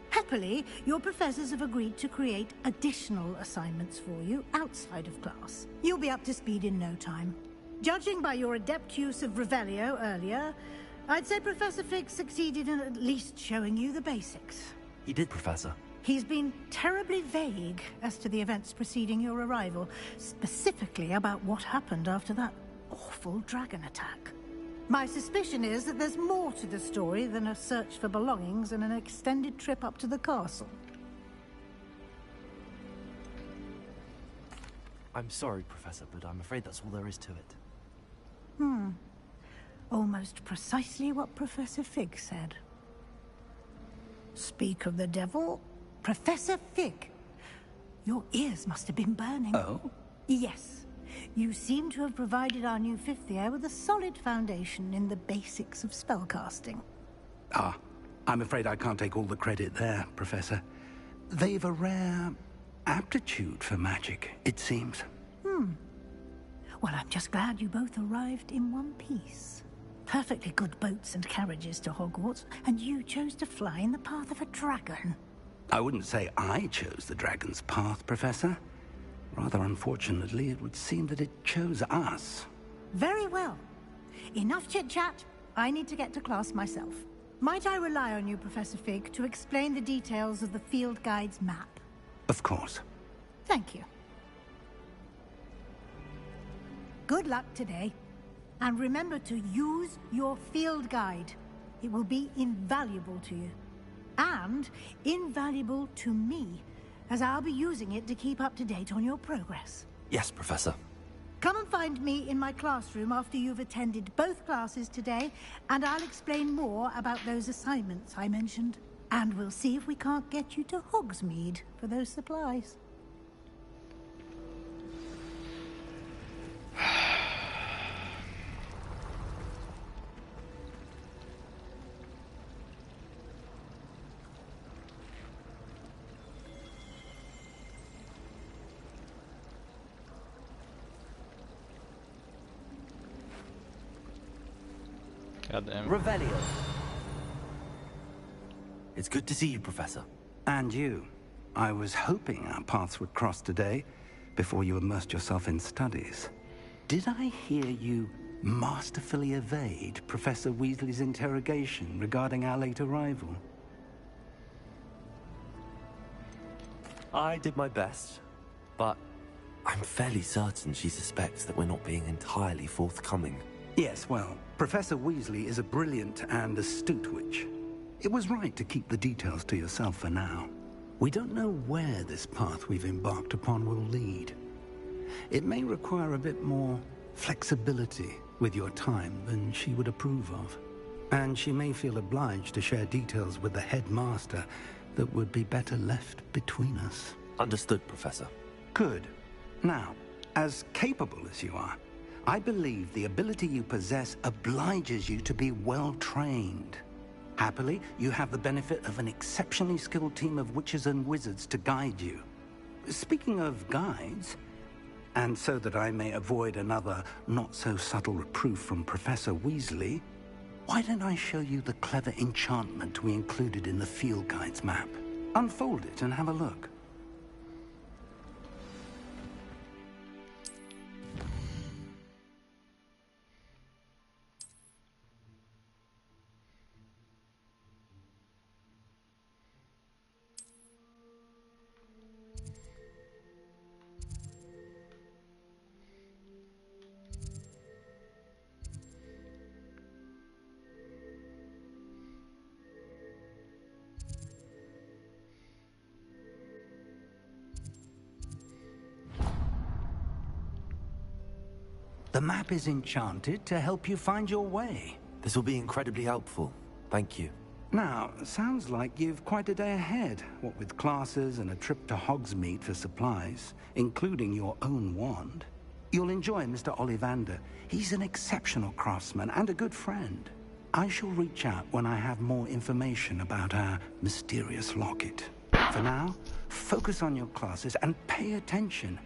Happily, your professors have agreed to create additional assignments for you outside of class. You'll be up to speed in no time. Judging by your adept use of Revelio earlier, I'd say Professor Fig succeeded in at least showing you the basics. He did, Professor. He's been terribly vague as to the events preceding your arrival, specifically about what happened after that awful dragon attack. My suspicion is that there's more to the story than a search for belongings and an extended trip up to the castle. I'm sorry, Professor, but I'm afraid that's all there is to it. Almost precisely what Professor Fig said. Speak of the devil, Professor Fig. Your ears must have been burning. Oh? Yes. You seem to have provided our new fifth year with a solid foundation in the basics of spellcasting. Ah, I'm afraid I can't take all the credit there, Professor. They've a rare aptitude for magic, it seems. Well, I'm just glad you both arrived in one piece. Perfectly good boats and carriages to Hogwarts, and you chose to fly in the path of a dragon. I wouldn't say I chose the dragon's path, Professor. Rather unfortunately, it would seem that it chose us. Very well. Enough chit-chat. I need to get to class myself. Might I rely on you, Professor Fig, to explain the details of the field guide's map? Of course. Thank you. Good luck today. And remember to use your field guide. It will be invaluable to you. And invaluable to me, as I'll be using it to keep up to date on your progress. Yes, Professor. Come and find me in my classroom after you've attended both classes today, and I'll explain more about those assignments I mentioned. And we'll see if we can't get you to Hogsmeade for those supplies. Goddamn. Revelio. It's good to see you, Professor. And you. I was hoping our paths would cross today, before you immersed yourself in studies. Did I hear you masterfully evade Professor Weasley's interrogation regarding our late arrival? I did my best, but I'm fairly certain she suspects that we're not being entirely forthcoming. Yes, well, Professor Weasley is a brilliant and astute witch. It was right to keep the details to yourself for now. We don't know where this path we've embarked upon will lead. It may require a bit more flexibility with your time than she would approve of. And she may feel obliged to share details with the headmaster that would be better left between us. Understood, Professor. Good. Now, as capable as you are, I believe the ability you possess obliges you to be well-trained. Happily, you have the benefit of an exceptionally skilled team of witches and wizards to guide you. Speaking of guides, and so that I may avoid another not-so-subtle reproof from Professor Weasley, why don't I show you the clever enchantment we included in the field guide's map? Unfold it and have a look. The map is enchanted to help you find your way. This will be incredibly helpful. Thank you. Now, sounds like you've quite a day ahead, what with classes and a trip to Hogsmeade for supplies, including your own wand. You'll enjoy Mr. Ollivander. He's an exceptional craftsman and a good friend. I shall reach out when I have more information about our mysterious locket. For now, focus on your classes and pay attention.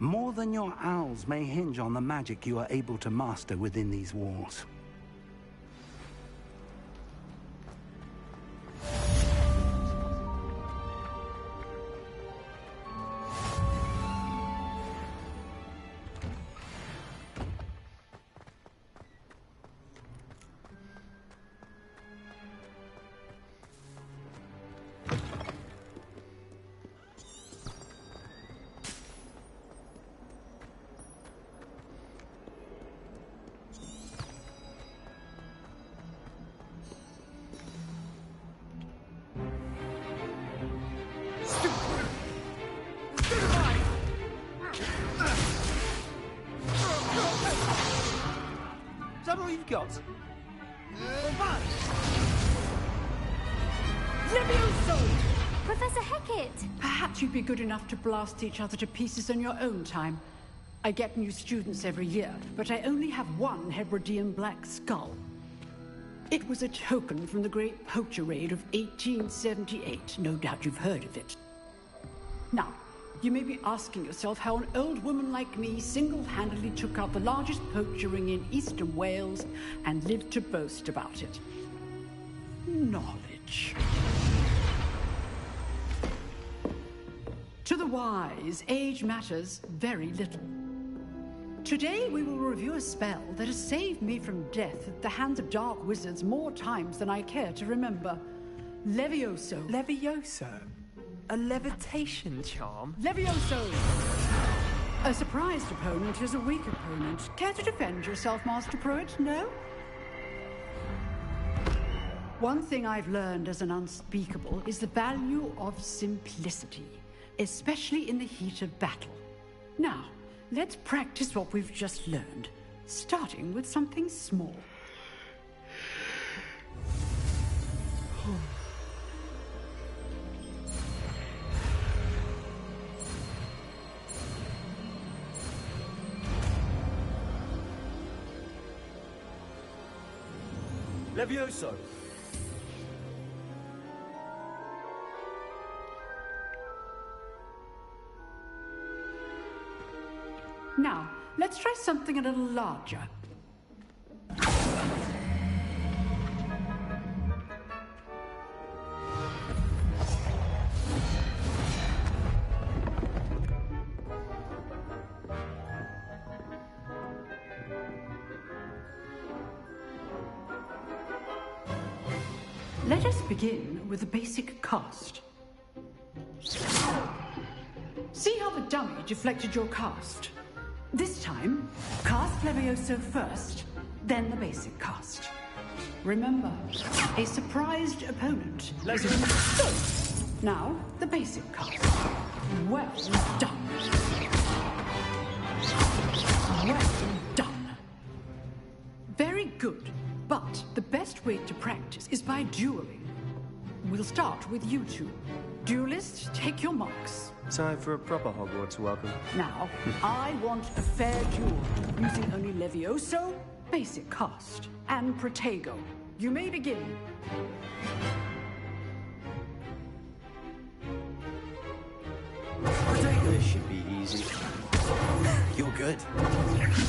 More than your owls may hinge on the magic you are able to master within these walls. Is that all you've got? Levioso! Professor Hecat! Perhaps you'd be good enough to blast each other to pieces on your own time. I get new students every year, but I only have one Hebridean black skull. It was a token from the Great Poacher Raid of 1878. No doubt you've heard of it. Now, you may be asking yourself how an old woman like me single-handedly took out the largest poacher ring in eastern Wales and lived to boast about it. Knowledge. To the wise, age matters very little. Today we will review a spell that has saved me from death at the hands of dark wizards more times than I care to remember. Levioso. Levioso? A levitation charm? Levioso! A surprised opponent is a weak opponent. Care to defend yourself, Master Pruitt? No? One thing I've learned as an unspeakable is the value of simplicity, especially in the heat of battle. Now, let's practice what we've just learned, starting with something small. Levioso! Now, let's try something a little larger. Let us begin with the basic cast. See how the dummy deflected your cast? This time, cast Levioso first, then the basic cast. Remember, a surprised opponent is understood. Now, the basic cast. Well done. Well done. Very good, but the best way to practice is by dueling. We'll start with you two. Duelists, take your marks. Time for a proper Hogwarts welcome. Now, I want a fair duel, using only Levioso, basic cast, and Protego. You may begin. This should be easy. You're good.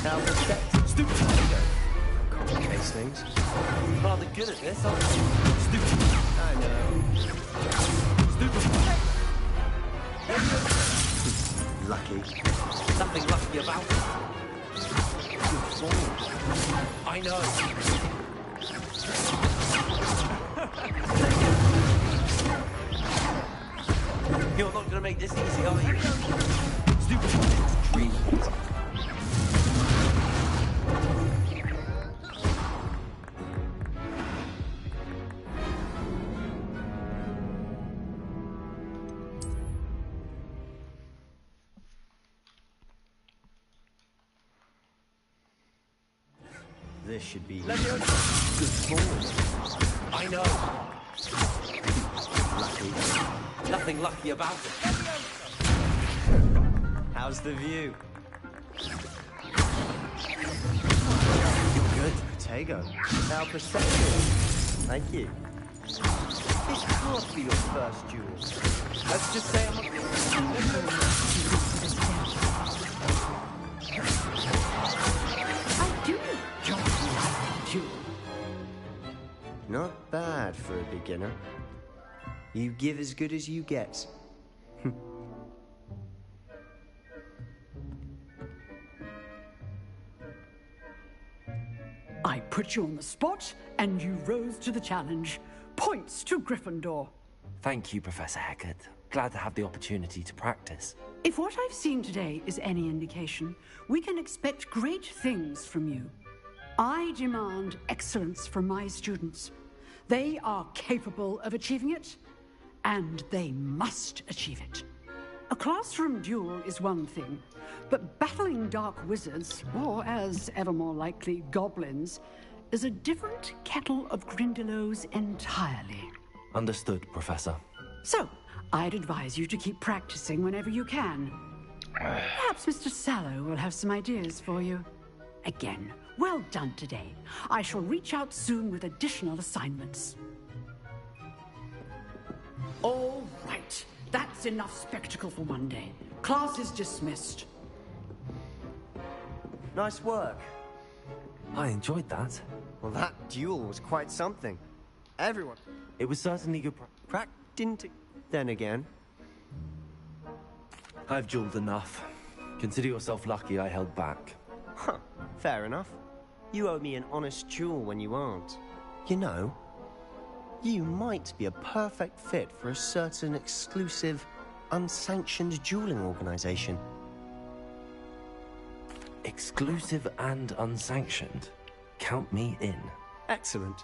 Now protect. Stupid Protego. Complicates things. Rather good at this, aren't you? Stupid. I know. Stupid Protego. Lucky. Nothing lucky about it. Good form. I know. You're not gonna make this easy, are you? Stupid dream. This should be good form. I know. Lucky. Nothing lucky about it. How's the view? You're good, Protego. Now perception. Thank you. This can't be your first duel. Let's just say I'm I do enjoy duel. Not bad for a beginner. You give as good as you get. I put you on the spot, and you rose to the challenge. Points to Gryffindor. Thank you, Professor Hecat. Glad to have the opportunity to practice. If what I've seen today is any indication, we can expect great things from you. I demand excellence from my students. They are capable of achieving it, and they must achieve it. A classroom duel is one thing, but battling dark wizards, or as ever more likely, goblins, is a different kettle of Grindylows entirely. Understood, Professor. So, I'd advise you to keep practicing whenever you can. Perhaps Mr. Sallow will have some ideas for you. Again, well done today. I shall reach out soon with additional assignments. All right. That's enough spectacle for one day. Class is dismissed. Nice work. I enjoyed that. Well, that duel was quite something. Everyone. It was certainly good didn't it? Then again. I've dueled enough. Consider yourself lucky I held back. Huh. Fair enough. You owe me an honest duel when you aren't. You know, you might be a perfect fit for a certain exclusive, unsanctioned dueling organization. Exclusive and unsanctioned? Count me in. Excellent.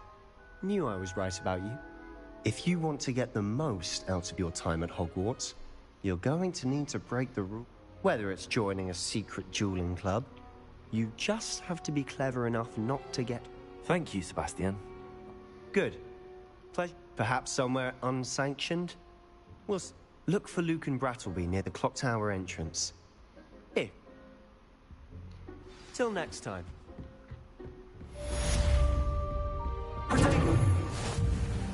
Knew I was right about you. If you want to get the most out of your time at Hogwarts, you're going to need to break the rule. Whether it's joining a secret dueling club, you just have to be clever enough not to get... Thank you, Sebastian. Good. Pleasure. Perhaps somewhere unsanctioned? We'll look for Luke and Brattleby near the clock tower entrance. Here. Till next time.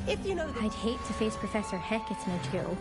If you know I'd hate to face Professor Hecat in a duel.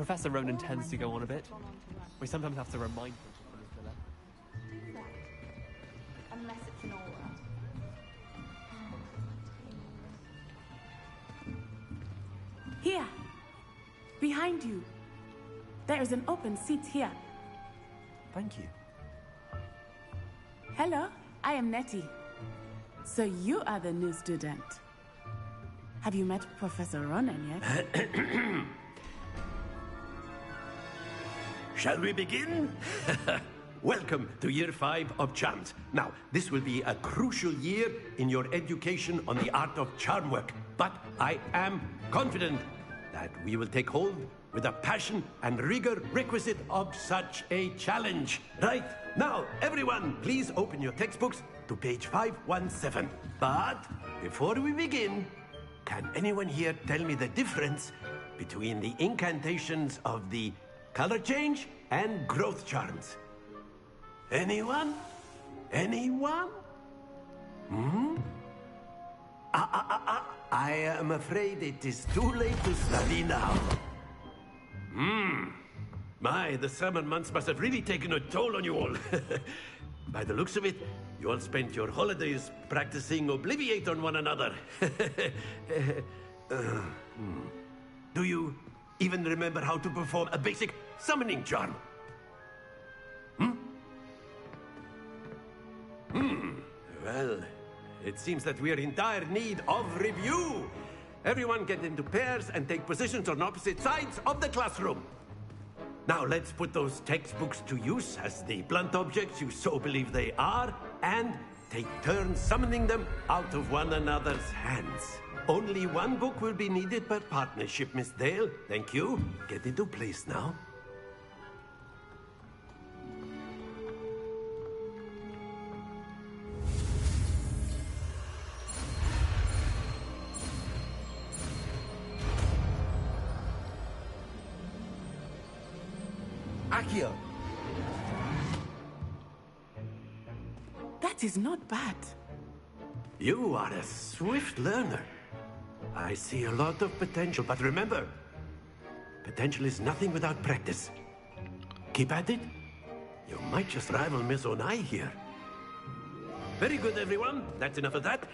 Professor Ronan tends to go on a bit. We sometimes have to remind him from his villa. Unless it's an aura. Here. Behind you. There is an open seat here. Thank you. Hello, I am Nettie. So you are the new student. Have you met Professor Ronan yet? Shall we begin? Welcome to Year 5 of Charms. Now, this will be a crucial year in your education on the art of charm work. But I am confident that we will take hold with the passion and rigor requisite of such a challenge. Right, now, everyone, please open your textbooks to page 517. But before we begin, can anyone here tell me the difference between the incantations of the color change and growth charms? Anyone? Anyone? Hmm? I am afraid it is too late to study now. My, the summer months must have really taken a toll on you all. By the looks of it, you all spent your holidays practicing Obliviate on one another. Do you even remember how to perform a basic summoning charm? Well, it seems that we are in dire need of review. Everyone get into pairs and take positions on opposite sides of the classroom. Now let's put those textbooks to use as the blunt objects you so believe they are, and take turns summoning them out of one another's hands. Only one book will be needed per partnership, Miss Dale. Thank you. Get into place now. Accio. That is not bad. You are a swift learner. I see a lot of potential, but remember, potential is nothing without practice. Keep at it. You might just rival Miss Onai here. Very good, everyone. That's enough of that.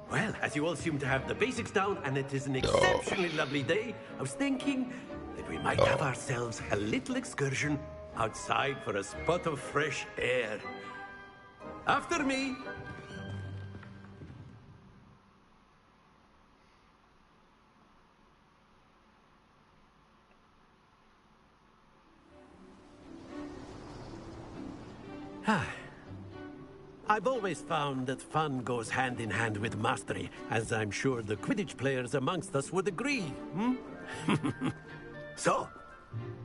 Well, as you all seem to have the basics down, and it is an exceptionally lovely day, I was thinking that we might have ourselves a little excursion outside for a spot of fresh air. After me. I've always found that fun goes hand in hand with mastery, as I'm sure the Quidditch players amongst us would agree. So,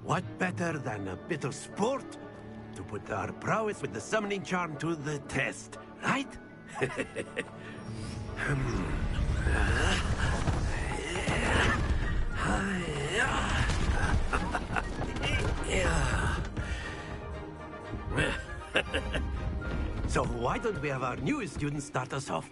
what better than a bit of sport to put our prowess with the summoning charm to the test, right? So why don't we have our newest student start us off?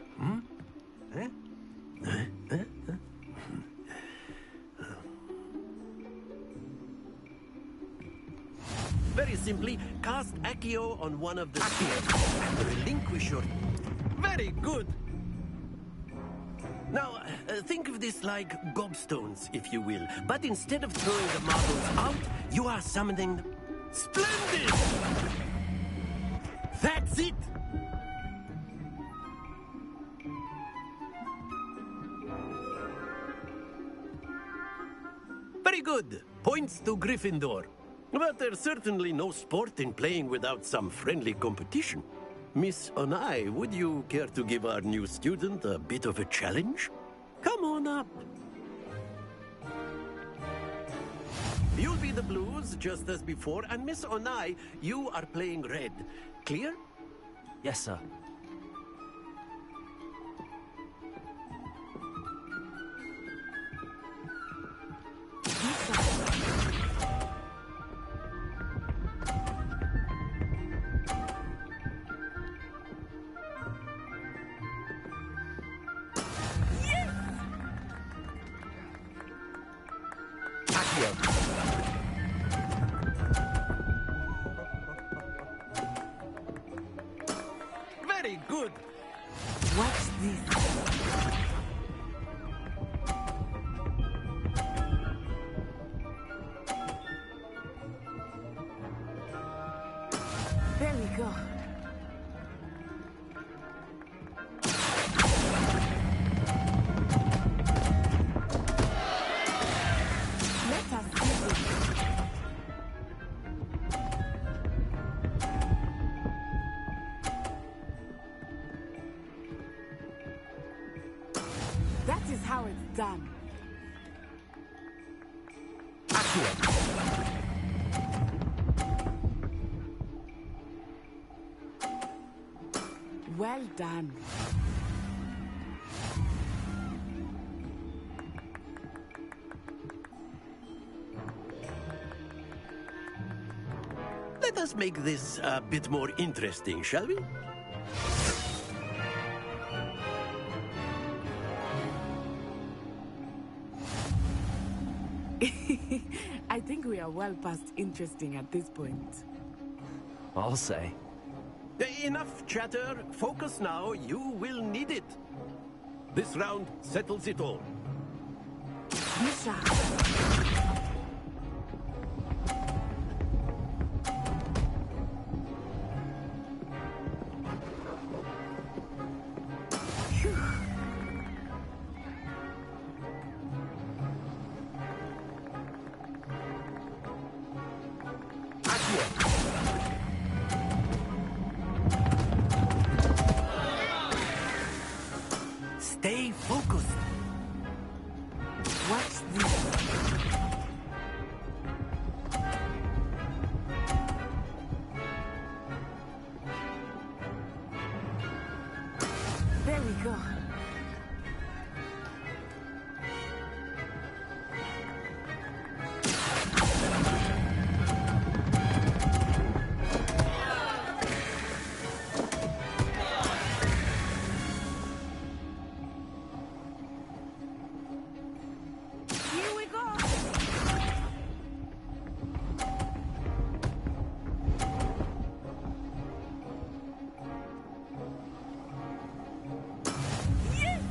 Very simply, cast Accio on one of the spheres and relinquish your... Very good! Now, think of this like gobstones, if you will. But instead of throwing the marbles out, you are summoning them. Splendid! That's it! Very good. Points to Gryffindor. But there's certainly no sport in playing without some friendly competition. Miss Onai, would you care to give our new student a bit of a challenge? Come on up. You'll be the blues, just as before, and Miss Onai, you are playing red. Clear? Yes, sir. Very good. Watch this. There we go. Let us see this. That is how it's done. Well done. Let us make this a bit more interesting, shall we? I think we are well past interesting at this point. I'll say. Enough chatter. Focus now. You will need it. This round settles it all. Misha. Stay focused. Watch this. There we go. Here we go. Yes!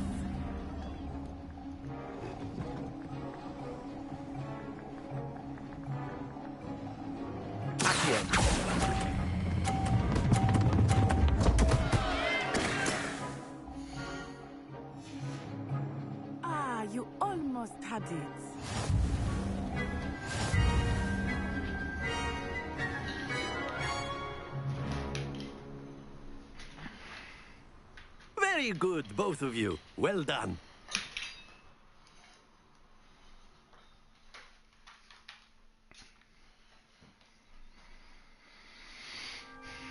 Ah, you almost had it. Very good, both of you. Well done.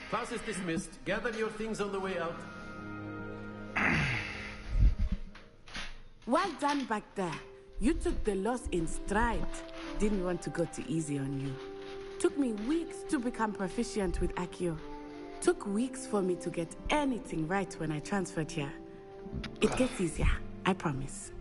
Class is dismissed. Gather your things on the way out. Well done back there. You took the loss in stride. Didn't want to go too easy on you. Took me weeks to become proficient with Accio. Took weeks for me to get anything right when I transferred here. It gets easier, I promise.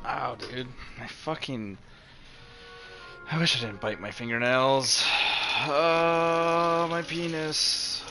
Ow, dude. I wish I didn't bite my fingernails. My penis.